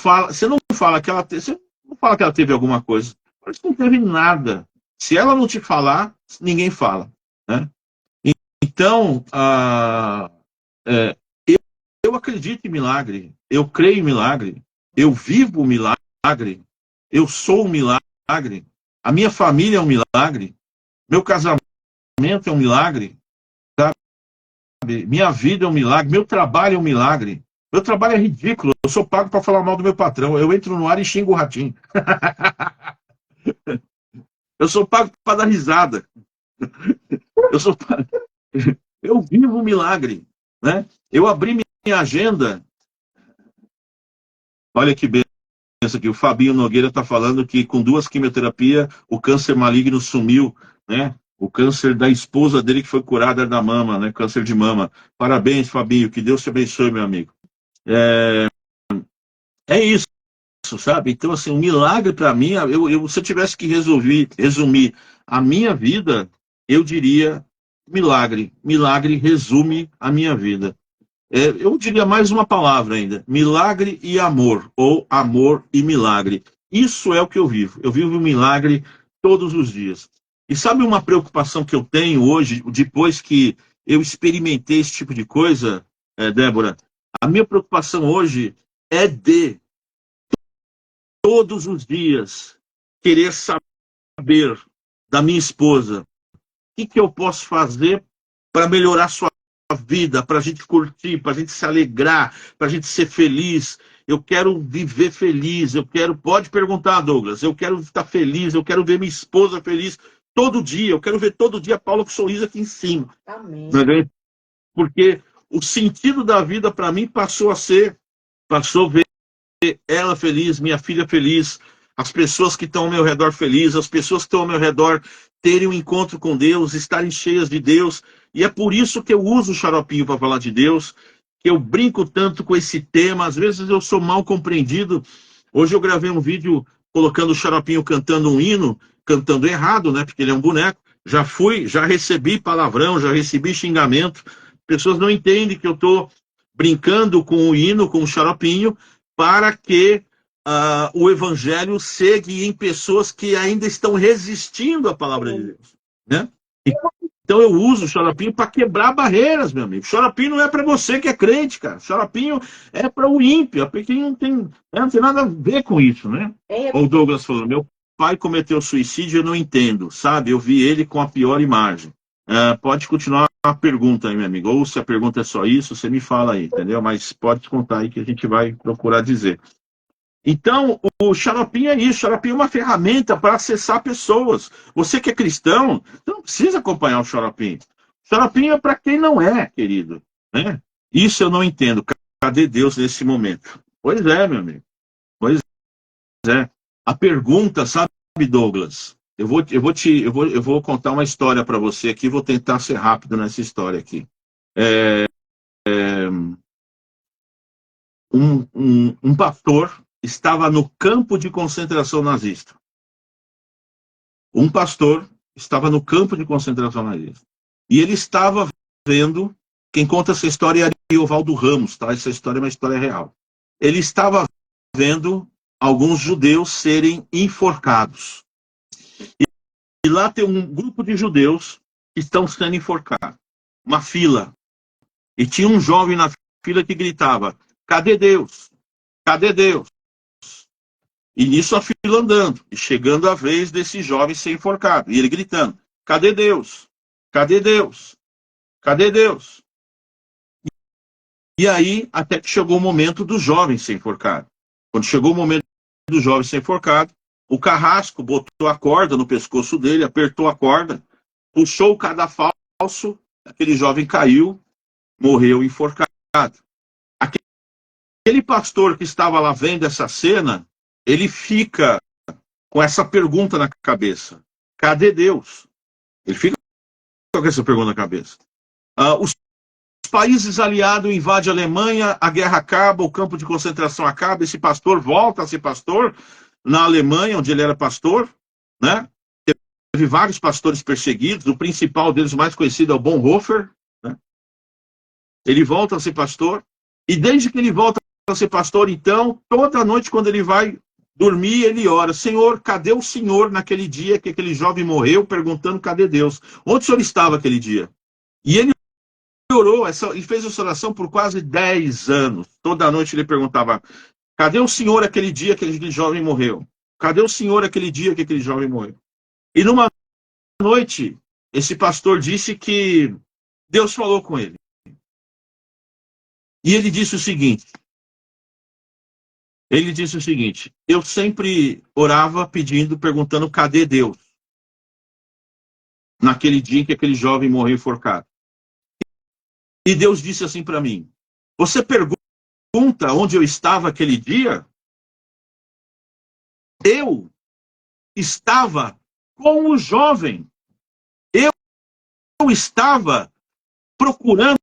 Speaker 2: fala que ela teve alguma coisa. Mas não teve nada. Se ela não te falar, ninguém fala, né? Então, eu acredito em milagre, eu creio em milagre, eu vivo o milagre, eu sou um milagre, a minha família é um milagre, meu casamento é um milagre, sabe? Minha vida é um milagre, meu trabalho é um milagre. Meu trabalho é ridículo, eu sou pago para falar mal do meu patrão, eu entro no ar e xingo o ratinho. Eu sou pago para dar risada. Eu vivo um milagre, né? Eu abri minha agenda, olha que aqui. O Fabinho Nogueira está falando que com 2 quimioterapias o câncer maligno sumiu, né? O câncer da esposa dele que foi curada da mama, né? Câncer de mama. Parabéns, Fabinho. Que Deus te abençoe, meu amigo. É isso, sabe? Então, assim, um milagre para mim, se eu tivesse que resumir a minha vida, eu diria milagre. Milagre resume a minha vida. Eu diria mais uma palavra ainda: milagre e amor, ou amor e milagre. Isso é o que eu vivo. Eu vivo um milagre todos os dias. E sabe uma preocupação que eu tenho hoje, depois que eu experimentei esse tipo de coisa, Débora? A minha preocupação hoje é de todos os dias querer saber da minha esposa o que eu posso fazer para melhorar sua vida, para a gente curtir, para a gente se alegrar, para a gente ser feliz. Eu quero viver feliz, pode perguntar, Douglas, eu quero estar feliz, eu quero ver minha esposa feliz todo dia, eu quero ver todo dia a Paula com um sorriso aqui em cima.
Speaker 1: Amém.
Speaker 2: Porque o sentido da vida para mim passou a ver ela feliz, minha filha feliz, as pessoas que estão ao meu redor felizes, as pessoas que estão ao meu redor terem um encontro com Deus, estarem cheias de Deus. E é por isso que eu uso o xaropinho para falar de Deus, que eu brinco tanto com esse tema. Às vezes eu sou mal compreendido. Hoje eu gravei um vídeo colocando o xaropinho cantando um hino, cantando errado, né? Porque ele é um boneco. Já recebi palavrão, já recebi xingamento. Pessoas não entendem que eu estou brincando com o hino, com o xaropinho, para que o evangelho chegue em pessoas que ainda estão resistindo à palavra de Deus, né? Então eu uso o xaropinho para quebrar barreiras, meu amigo. Xaropinho não é para você que é crente, cara. Xaropinho é para o ímpio, para quem não tem nada a ver com isso, né? O Douglas falou: meu pai cometeu suicídio, eu não entendo, sabe? Eu vi ele com a pior imagem. Pode continuar a pergunta aí, meu amigo. Ou se a pergunta é só isso, você me fala aí, entendeu? Mas pode contar aí que a gente vai procurar dizer. Então, o xaropinho é isso. O xaropinho é uma ferramenta para acessar pessoas. Você que é cristão, você não precisa acompanhar o xaropinho. O xaropinho é para quem não é, querido, né? Isso eu não entendo. Cadê Deus nesse momento? Pois é, meu amigo. Pois é. A pergunta, sabe, Douglas? Eu vou contar uma história para você aqui, vou tentar ser rápido nessa história aqui. Um pastor estava no campo de concentração nazista. Um pastor estava no campo de concentração nazista. E ele estava vendo, quem conta essa história é Ariovaldo Ramos, tá? Essa história é uma história real. Ele estava vendo alguns judeus serem enforcados. E lá tem um grupo de judeus que estão sendo enforcados. Uma fila. E tinha um jovem na fila que gritava: cadê Deus? Cadê Deus? E nisso a fila andando. E chegando a vez desse jovem ser enforcado. E ele gritando: cadê Deus? Cadê Deus? Cadê Deus? E aí, até que chegou o momento do jovem ser enforcado. Quando chegou o momento do jovem ser enforcado, o carrasco botou a corda no pescoço dele, apertou a corda, puxou o cadafalso, aquele jovem caiu, morreu enforcado. Aquele pastor que estava lá vendo essa cena, ele fica com essa pergunta na cabeça: cadê Deus? Ele fica com essa pergunta na cabeça. Os países aliados invadem a Alemanha, a guerra acaba, o campo de concentração acaba, esse pastor volta a ser pastor na Alemanha, onde ele era pastor, né? Teve vários pastores perseguidos, o principal deles, o mais conhecido, é o Bonhoeffer, né? Ele volta a ser pastor, e desde que ele volta a ser pastor, então, toda noite, quando ele vai dormir, ele ora: Senhor, cadê o Senhor naquele dia que aquele jovem morreu, perguntando cadê Deus? Onde o Senhor estava aquele dia? E ele orou, e fez essa oração por quase 10 anos. Toda noite ele perguntava: cadê o Senhor aquele dia que aquele jovem morreu? Cadê o Senhor aquele dia que aquele jovem morreu? E numa noite, esse pastor disse que Deus falou com ele. E ele disse o seguinte: eu sempre orava pedindo, perguntando cadê Deus? Naquele dia em que aquele jovem morreu enforcado. E Deus disse assim para mim: você pergunta onde eu estava aquele dia? Eu estava com o jovem. Eu estava procurando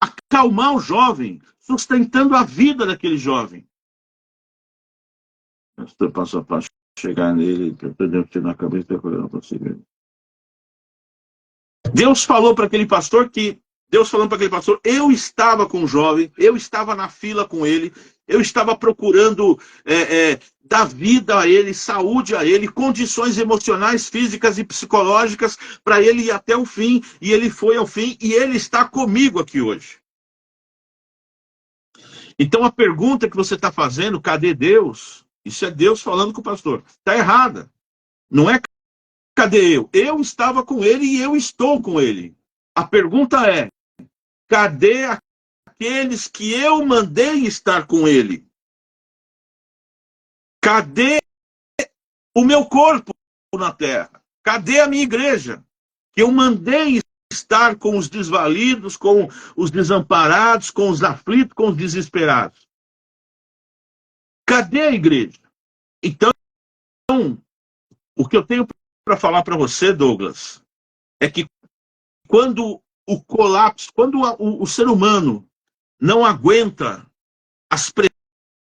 Speaker 2: acalmar o jovem, sustentando a vida daquele jovem. Estou passo a passo chegar nele, que eu estou na cabeça e não consigo. Deus falou para aquele pastor eu estava com o jovem, eu estava na fila com ele, eu estava procurando dar vida a ele, saúde a ele, condições emocionais, físicas e psicológicas para ele ir até o fim, e ele foi ao fim, e ele está comigo aqui hoje. Então a pergunta que você está fazendo, cadê Deus? Isso é Deus falando com o pastor. Está errada. Não é cadê eu? Eu estava com ele e eu estou com ele. A pergunta é, cadê aqueles que eu mandei estar com ele? Cadê o meu corpo na terra? Cadê a minha igreja? Que eu mandei estar com os desvalidos, com os desamparados, com os aflitos, com os desesperados. Cadê a igreja? Então, o que eu tenho para falar para você, Douglas, é que quando o colapso, quando o ser humano não aguenta as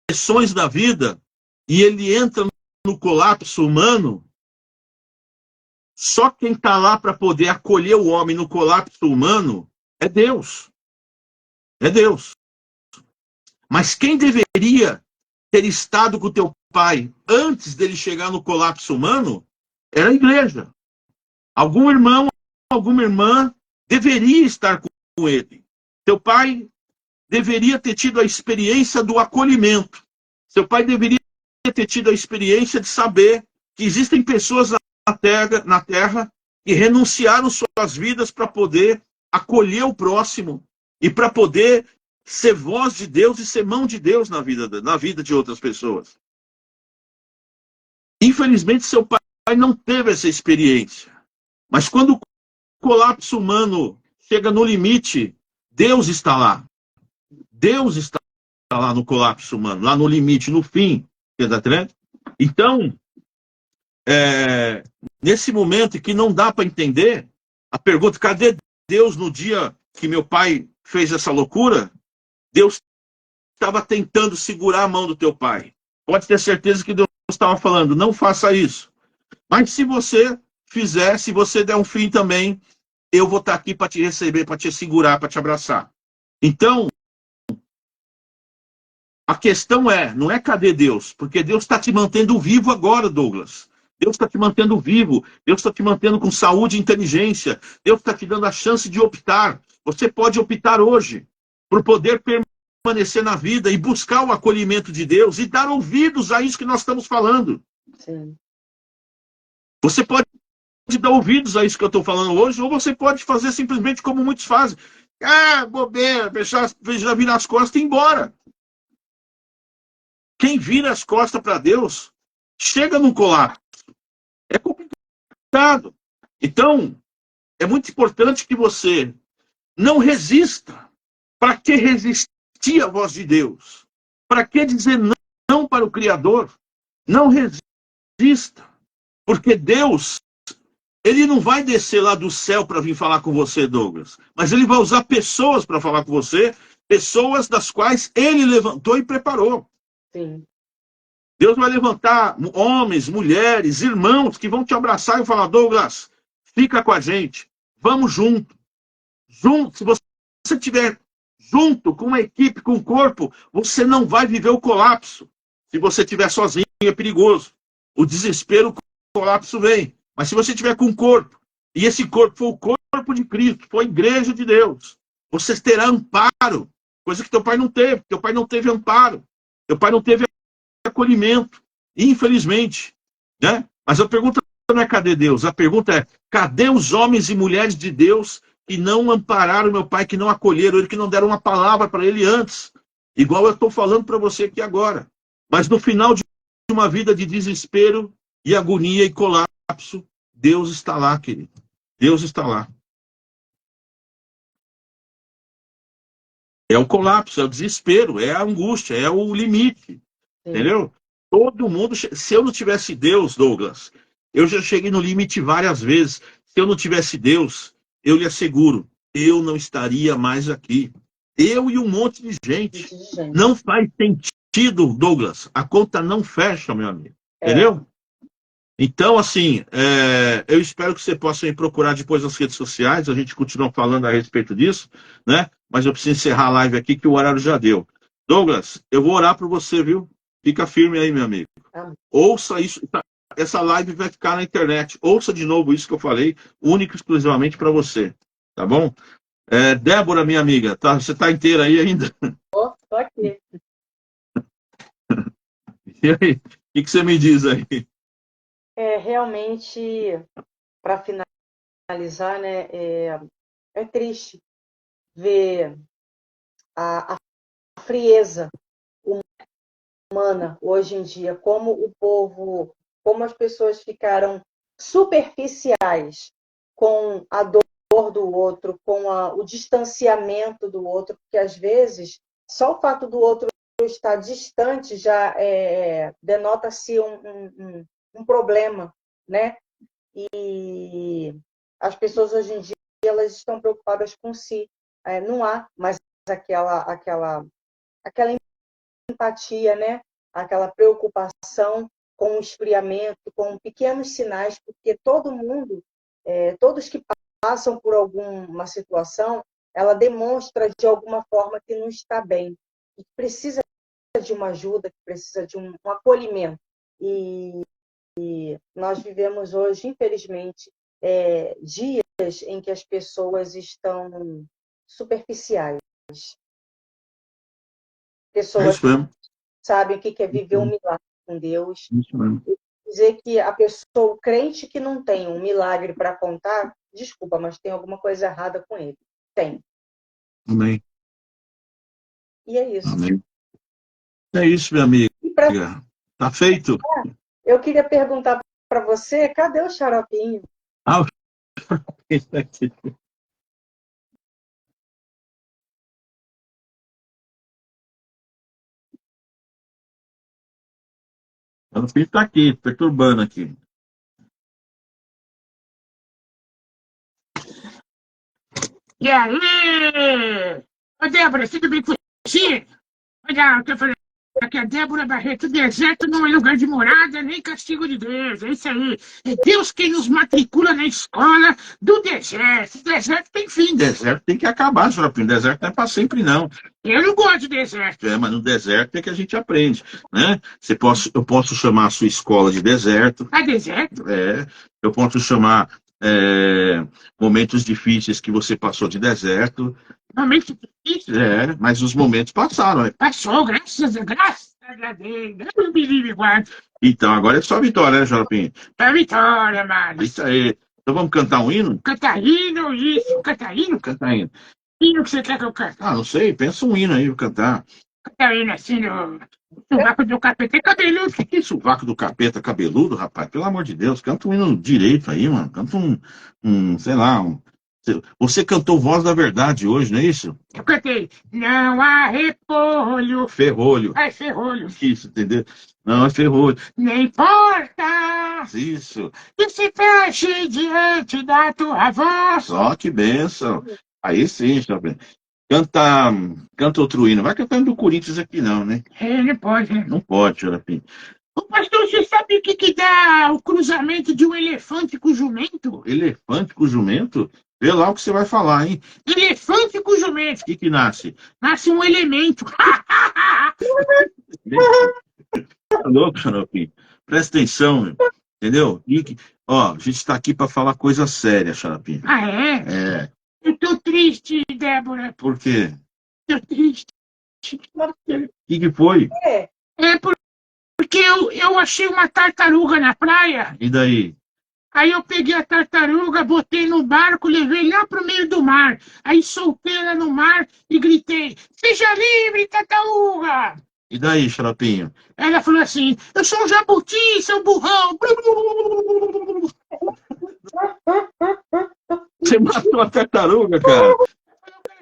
Speaker 2: pressões da vida e ele entra no colapso humano, só quem está lá para poder acolher o homem no colapso humano é Deus. É Deus. Mas quem deveria ter estado com o teu pai antes dele chegar no colapso humano era a igreja. Algum irmão, alguma irmã deveria estar com ele. Teu pai deveria ter tido a experiência do acolhimento. Seu pai deveria ter tido a experiência de saber que existem pessoas na terra que renunciaram suas vidas para poder acolher o próximo e para poder ser voz de Deus e ser mão de Deus na vida de outras pessoas. Infelizmente, seu pai não teve essa experiência. Mas quando o colapso humano chega no limite, Deus está lá. Deus está lá no colapso humano, lá no limite, no fim. Então, nesse momento que não dá para entender, a pergunta, cadê Deus no dia que meu pai fez essa loucura? Deus estava tentando segurar a mão do teu pai. Pode ter certeza que Deus estava falando, não faça isso. Mas se você fizer, se você der um fim também, eu vou estar aqui para te receber, para te segurar, para te abraçar. Então, a questão não é cadê Deus? Porque Deus está te mantendo vivo agora, Douglas. Deus está te mantendo vivo. Deus está te mantendo com saúde e inteligência. Deus está te dando a chance de optar. Você pode optar hoje por poder permanecer na vida e buscar o acolhimento de Deus e dar ouvidos a isso que nós estamos falando.
Speaker 1: Sim.
Speaker 2: Você pode dar ouvidos a isso que eu estou falando hoje, ou você pode fazer simplesmente como muitos fazem. Bobeira, já virar as costas e ir embora. Quem vira as costas para Deus, chega num colapso. É complicado. Então, é muito importante que você não resista. Para que resistir à voz de Deus? Para que dizer não para o Criador? Não resista. Porque Deus, ele não vai descer lá do céu para vir falar com você, Douglas. Mas ele vai usar pessoas para falar com você, pessoas das quais ele levantou e preparou.
Speaker 1: Sim.
Speaker 2: Deus vai levantar homens, mulheres, irmãos que vão te abraçar e falar, Douglas, fica com a gente, vamos junto. Se você estiver junto com uma equipe, com um corpo, você não vai viver o colapso. Se você estiver sozinho, é perigoso. O desespero, o colapso vem. Mas se você estiver com um corpo, e esse corpo for o corpo de Cristo, for a igreja de Deus, você terá amparo, coisa que teu pai não teve. Teu pai não teve amparo. Teu pai não teve acolhimento, infelizmente, né? Mas a pergunta não é cadê Deus, a pergunta é cadê os homens e mulheres de Deus que não ampararam meu pai, que não acolheram ele, que não deram uma palavra para ele antes, igual eu estou falando para você aqui agora. Mas no final de uma vida de desespero e agonia e colapso, Deus está lá, querido. Deus está lá. É o colapso, é o desespero, é a angústia, é o limite. Entendeu? Todo mundo. Se eu não tivesse Deus, Douglas, eu já cheguei no limite várias vezes. Se eu não tivesse Deus, eu lhe asseguro, eu não estaria mais aqui. Eu e um monte de gente. Não faz sentido, Douglas. A conta não fecha, meu amigo. Entendeu? Então, assim, eu espero que você possa me procurar depois nas redes sociais, a gente continua falando a respeito disso, né? Mas eu preciso encerrar a live aqui, que o horário já deu. Douglas, eu vou orar por você, viu? Fica firme aí, meu amigo. Ouça isso, essa live vai ficar na internet. Ouça de novo isso que eu falei, único e exclusivamente para você, tá bom? Débora, minha amiga, você está inteira aí ainda?
Speaker 1: Tô aqui.
Speaker 2: E aí, o que você me diz aí?
Speaker 1: Realmente, para finalizar, né, é triste ver a frieza humana hoje em dia, como as pessoas ficaram superficiais com a dor do outro, com o distanciamento do outro, porque às vezes só o fato do outro estar distante já denota-se um problema, né? E as pessoas hoje em dia elas estão preocupadas com si. Não há mais aquela empatia, né? Aquela preocupação com o esfriamento, com pequenos sinais, porque todo mundo, todos que passam por alguma situação, ela demonstra de alguma forma que não está bem, que precisa de uma ajuda, que precisa de um acolhimento. E nós vivemos hoje, infelizmente, dias em que as pessoas estão superficiais. Pessoas sabem o que é viver um milagre com Deus. Dizer que a pessoa, o crente que não tem um milagre para contar, desculpa, mas tem alguma coisa errada com ele. Tem.
Speaker 2: Amém.
Speaker 1: E é isso.
Speaker 2: Amém. É isso, minha amiga. Tá feito?
Speaker 1: Eu queria perguntar para você, cadê o xaropinho?
Speaker 2: O xaropinho está aqui. O xaropinho está aqui, perturbando aqui.
Speaker 3: E aí? Ô, Débora, tudo bem com você? Olha, eu tô falando que a Débora Barreto, deserto não é lugar de morada, nem castigo de Deus. É isso aí. É Deus quem nos matricula na escola do deserto. Deserto tem fim.
Speaker 2: Deserto tem que acabar, Xaropinho. Deserto não é para sempre, não.
Speaker 3: Eu não gosto de deserto.
Speaker 2: Mas no deserto é que a gente aprende, né? Eu posso chamar a sua escola de deserto.
Speaker 3: Deserto?
Speaker 2: Eu posso chamar momentos difíceis que você passou de deserto.
Speaker 3: Momentos difíceis?
Speaker 2: Mas os momentos passaram.
Speaker 3: Passou, graças a Deus. Deus me livre, guarda.
Speaker 2: Então, agora é só vitória, né, Xaropinho?
Speaker 3: É vitória, mano.
Speaker 2: Isso aí. Então vamos cantar um hino?
Speaker 3: Cantar hino, isso. Cantar hino?
Speaker 2: Cantar hino.
Speaker 3: Hino que você quer que eu cante?
Speaker 2: Não sei. Pensa um hino aí pra cantar.
Speaker 3: Cantar hino assim no sovaco do capeta cabeludo.
Speaker 2: Que sovaco do capeta cabeludo, rapaz? Pelo amor de Deus, canta um hino direito aí, mano. Canta sei lá, Você cantou Voz da Verdade hoje, não é isso?
Speaker 3: Eu cantei. Não há repolho.
Speaker 2: Ferrolho.
Speaker 3: É ferrolho.
Speaker 2: Isso, entendeu? Não, é ferrolho.
Speaker 3: Nem importa.
Speaker 2: Isso.
Speaker 3: Que se feche diante da tua voz.
Speaker 2: Ó, que bênção. Aí sim, Xaropinho. Canta outro hino. Vai cantando do Corinthians aqui não, né?
Speaker 3: Não pode, né?
Speaker 2: Não pode, Xaropinho.
Speaker 3: Ô, pastor, você sabe o que dá o cruzamento de um elefante com jumento?
Speaker 2: Elefante com jumento? Vê lá o que você vai falar, hein?
Speaker 3: Elefante com jumento.
Speaker 2: O que nasce?
Speaker 3: Nasce um elemento.
Speaker 2: Tá louco, Xaropinho? Presta atenção, meu. Entendeu? A gente está aqui para falar coisa séria, Xaropinho.
Speaker 3: É? Eu tô triste, Débora.
Speaker 2: Por quê?
Speaker 3: Tô triste.
Speaker 2: O que foi?
Speaker 3: Porque eu achei uma tartaruga na praia.
Speaker 2: E daí?
Speaker 3: Aí eu peguei a tartaruga, botei no barco, levei lá pro meio do mar. Aí soltei ela no mar e gritei: seja livre, tartaruga!
Speaker 2: E daí, Xaropinho?
Speaker 3: Ela falou assim: eu sou um jabuti, seu burrão!
Speaker 2: Você matou a tartaruga, cara?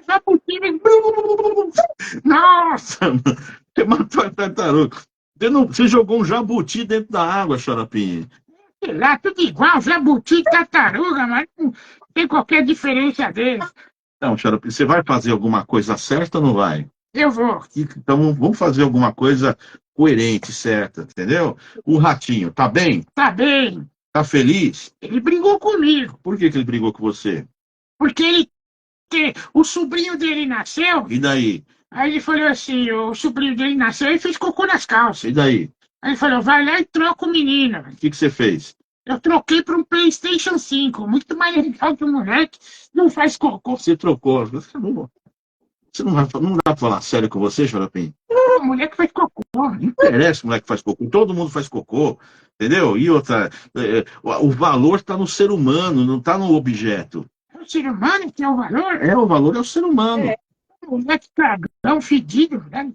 Speaker 3: Jabuti, nossa!
Speaker 2: Você matou a tartaruga. Você jogou um jabuti dentro da água, Xaropinho.
Speaker 3: Sei lá, tudo igual, jabuti e tartaruga, mas não tem qualquer diferença deles.
Speaker 2: Não, Xaropinho, você vai fazer alguma coisa certa ou não vai?
Speaker 3: Eu vou.
Speaker 2: Então, vamos fazer alguma coisa coerente, certa, entendeu? O ratinho, tá bem?
Speaker 3: Tá bem.
Speaker 2: Tá feliz?
Speaker 3: Ele brigou comigo,
Speaker 2: Por que ele brigou com você?
Speaker 3: porque o sobrinho dele nasceu,
Speaker 2: E daí?
Speaker 3: aí ele falou assim, o sobrinho dele nasceu e fez cocô nas calças.
Speaker 2: E daí?
Speaker 3: Aí ele falou, vai lá e troca o menino.
Speaker 2: O que você fez?
Speaker 3: Eu troquei para um PlayStation 5, muito mais legal que o moleque, não faz cocô.
Speaker 2: Você trocou. Não dá pra falar sério com você, Xaropinho?
Speaker 3: O moleque faz cocô.
Speaker 2: Não interessa o moleque faz cocô. Todo mundo faz cocô. Entendeu? E outra, o valor está no ser humano, não está no objeto.
Speaker 3: É o ser humano que é o valor.
Speaker 2: O valor é o ser humano.
Speaker 3: O moleque cagão fedido, né?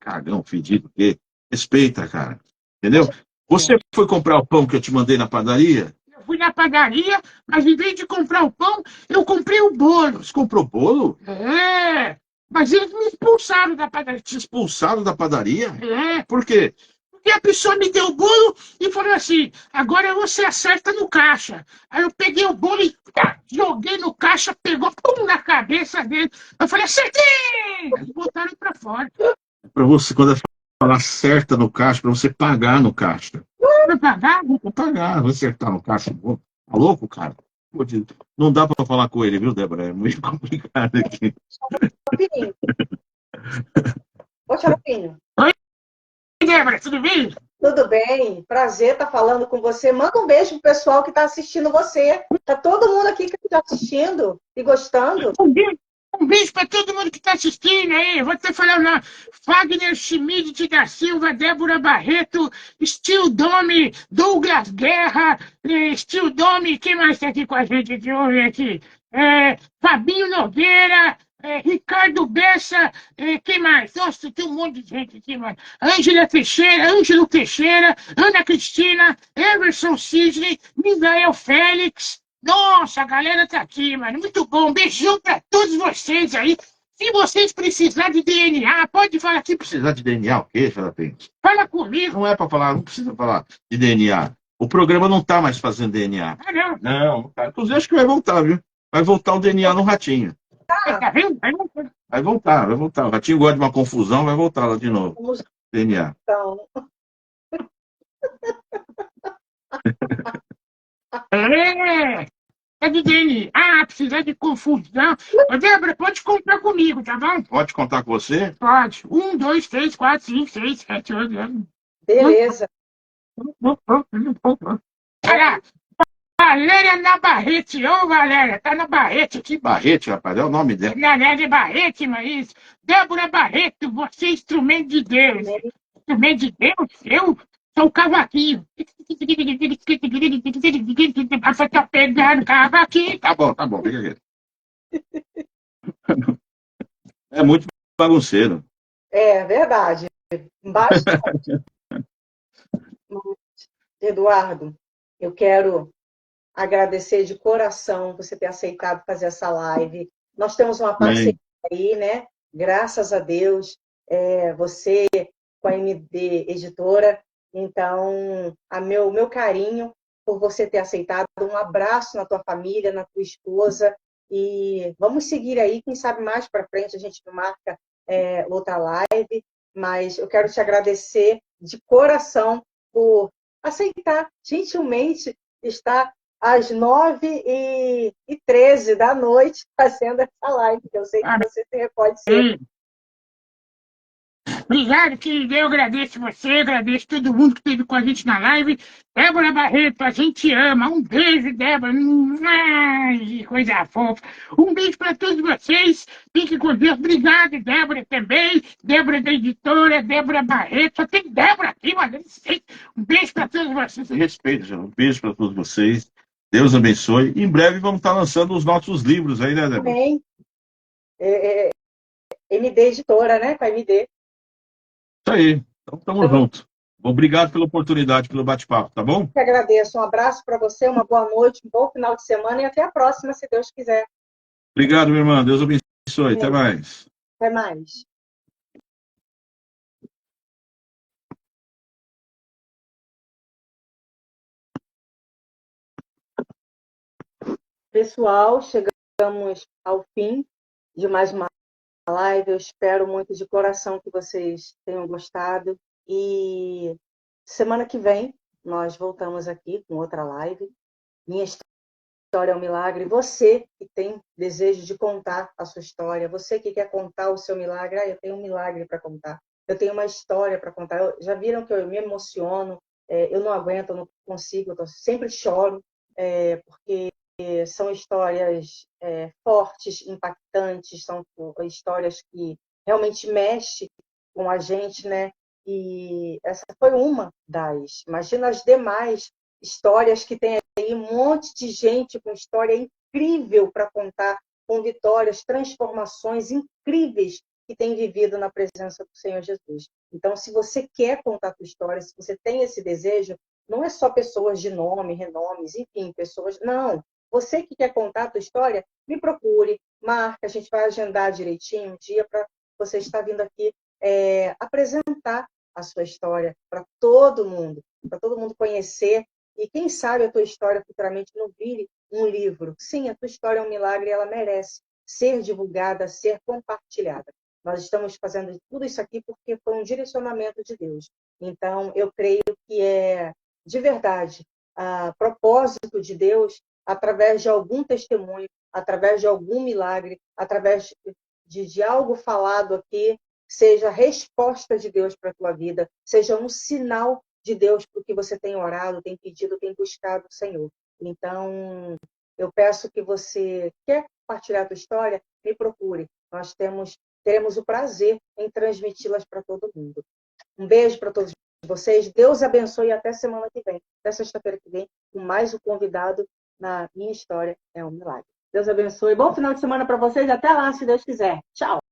Speaker 2: Cagão, fedido, que respeita, cara. Entendeu? Você foi comprar o pão que eu te mandei na padaria?
Speaker 3: Eu fui na padaria, mas em vez de comprar o pão, eu comprei o bolo.
Speaker 2: Você comprou bolo?
Speaker 3: É, mas eles me expulsaram da padaria.
Speaker 2: Te expulsaram da padaria?
Speaker 3: É,
Speaker 2: Por quê?
Speaker 3: porque a pessoa me deu o bolo e falou assim, agora você acerta no caixa. Aí eu peguei o bolo e joguei no caixa, pegou pum, na cabeça dele. Eu falei, acertei! Eles botaram pra fora.
Speaker 2: Para você, quando falar certa no caixa, para você pagar no caixa.
Speaker 3: Pra pagar?
Speaker 2: Vou pagar, vou acertar no caixa. Tá louco, cara? Não dá para falar com ele, viu, Débora? É muito complicado aqui.
Speaker 1: Ô, Xaropinho.
Speaker 3: Oi, Débora, tudo bem?
Speaker 1: Tudo bem? Prazer estar falando com você. Manda um beijo pro pessoal que está assistindo você. Tá todo mundo aqui que está assistindo e gostando.
Speaker 3: Um beijo para todo mundo que está assistindo aí. Vou até falar o nome. Fagner Schmidt da Silva, Débora Barreto, Steel Dome, Douglas Guerra, Steel Dome, quem mais está aqui com a gente? Deixa eu ver aqui. Fabinho Nogueira, Ricardo Bessa, quem mais? Nossa, tem um monte de gente aqui, mano. Ângelo Teixeira, Ana Cristina, Everson Sidney, Misael Félix. Nossa, a galera tá aqui, mano. Muito bom. Beijão pra todos vocês aí. Se vocês precisarem de DNA, pode falar aqui.
Speaker 2: Precisar de DNA o quê, Xaropinho?
Speaker 3: Fala comigo.
Speaker 2: Não é para falar, não precisa falar de DNA. O programa não tá mais fazendo DNA.
Speaker 3: Ah, não.
Speaker 2: Não, tá. Inclusive, acho que vai voltar, viu? Vai voltar o DNA no Ratinho.
Speaker 3: Tá vendo?
Speaker 2: Vai voltar. O Ratinho gosta de uma confusão, vai voltar lá de novo. DNA.
Speaker 1: Então,
Speaker 3: É de DNA. Ah, precisa de confusão. Ô, Débora, pode contar comigo, tá bom?
Speaker 2: Pode contar com você?
Speaker 3: Pode. 1, 2, 3, 4, 5, 6, 7, 8, 9.
Speaker 1: beleza.
Speaker 3: Olha, Valéria Navarrete. Ô, Valéria, tá na Barrete aqui.
Speaker 2: Barrete, rapaz, é o nome dela.
Speaker 3: Não é de Barrete, mas isso. Débora Barreto, você é instrumento de Deus. Instrumento de Deus? Eu sou o cavaquinho. Você tá pegando cavaquinho.
Speaker 2: Tá bom, fica aqui. É muito bagunceiro.
Speaker 1: É verdade. Bastante. Eduardo, eu quero agradecer de coração você ter aceitado fazer essa live. Nós temos uma parceria aí, né? Graças a Deus, você com a MD Editora. Então, meu carinho por você ter aceitado. Um abraço na tua família, na tua esposa. E vamos seguir aí, quem sabe mais para frente a gente marca outra live. Mas eu quero te agradecer de coração por aceitar gentilmente estar às 9h13 da noite fazendo essa live, que eu sei que você pode ser.
Speaker 3: Obrigado, querido. Eu agradeço você, agradeço todo mundo que esteve com a gente na live. Débora Barreto, a gente ama. Um beijo, Débora. Ai, coisa fofa. Um beijo para todos vocês. Fiquem com Deus. Obrigado, Débora também. Débora da editora, Débora Barreto. Só tem Débora aqui, mas um beijo para todos vocês.
Speaker 2: Respeito, João. Um beijo para todos vocês. Deus abençoe. Em breve vamos estar lançando os nossos livros aí, né, Débora?
Speaker 1: Amém. MD Editora, né? Com a MD.
Speaker 2: Isso aí. Então, estamos juntos. Obrigado pela oportunidade, pelo bate-papo, tá bom?
Speaker 1: Eu agradeço. Um abraço para você, uma boa noite, um bom final de semana e até a próxima, se Deus quiser.
Speaker 2: Obrigado, minha irmã. Deus abençoe. Até mais.
Speaker 1: Até mais. Pessoal, chegamos ao fim de mais uma live. Eu espero muito de coração que vocês tenham gostado. E semana que vem nós voltamos aqui com outra live. Minha história é um milagre. Você que tem desejo de contar a sua história, você que quer contar o seu milagre, eu tenho um milagre para contar. Eu tenho uma história para contar. Já viram que eu me emociono? Eu não aguento, eu não consigo, eu sempre choro, porque são histórias fortes, impactantes, são histórias que realmente mexem com a gente, né? E essa foi uma das. Imagina as demais histórias que tem aí, um monte de gente com história incrível para contar, com vitórias, transformações incríveis que tem vivido na presença do Senhor Jesus. Então, se você quer contar a sua história, se você tem esse desejo, não é só pessoas de nome, renomes, enfim, pessoas... Não, você que quer contar a sua história, me procure, marca, a gente vai agendar direitinho um dia para você estar vindo aqui apresentar a sua história para todo mundo conhecer. E quem sabe a tua história futuramente não vire um livro. Sim, a tua história é um milagre e ela merece ser divulgada, ser compartilhada. Nós estamos fazendo tudo isso aqui porque foi um direcionamento de Deus. Então, eu creio que é, de verdade, propósito de Deus, através de algum testemunho, através de algum milagre, através de algo falado aqui, seja resposta de Deus para a tua vida, seja um sinal de Deus para o que você tem orado, tem pedido, tem buscado o Senhor. Então, eu peço que você quer compartilhar a tua história, me procure. Nós teremos o prazer em transmiti-las para todo mundo. Um beijo para todos vocês. Deus abençoe e até semana que vem. Até sexta-feira que vem, com mais um convidado na Minha História é um Milagre. Deus abençoe. Bom final de semana para vocês. Até lá, se Deus quiser. Tchau.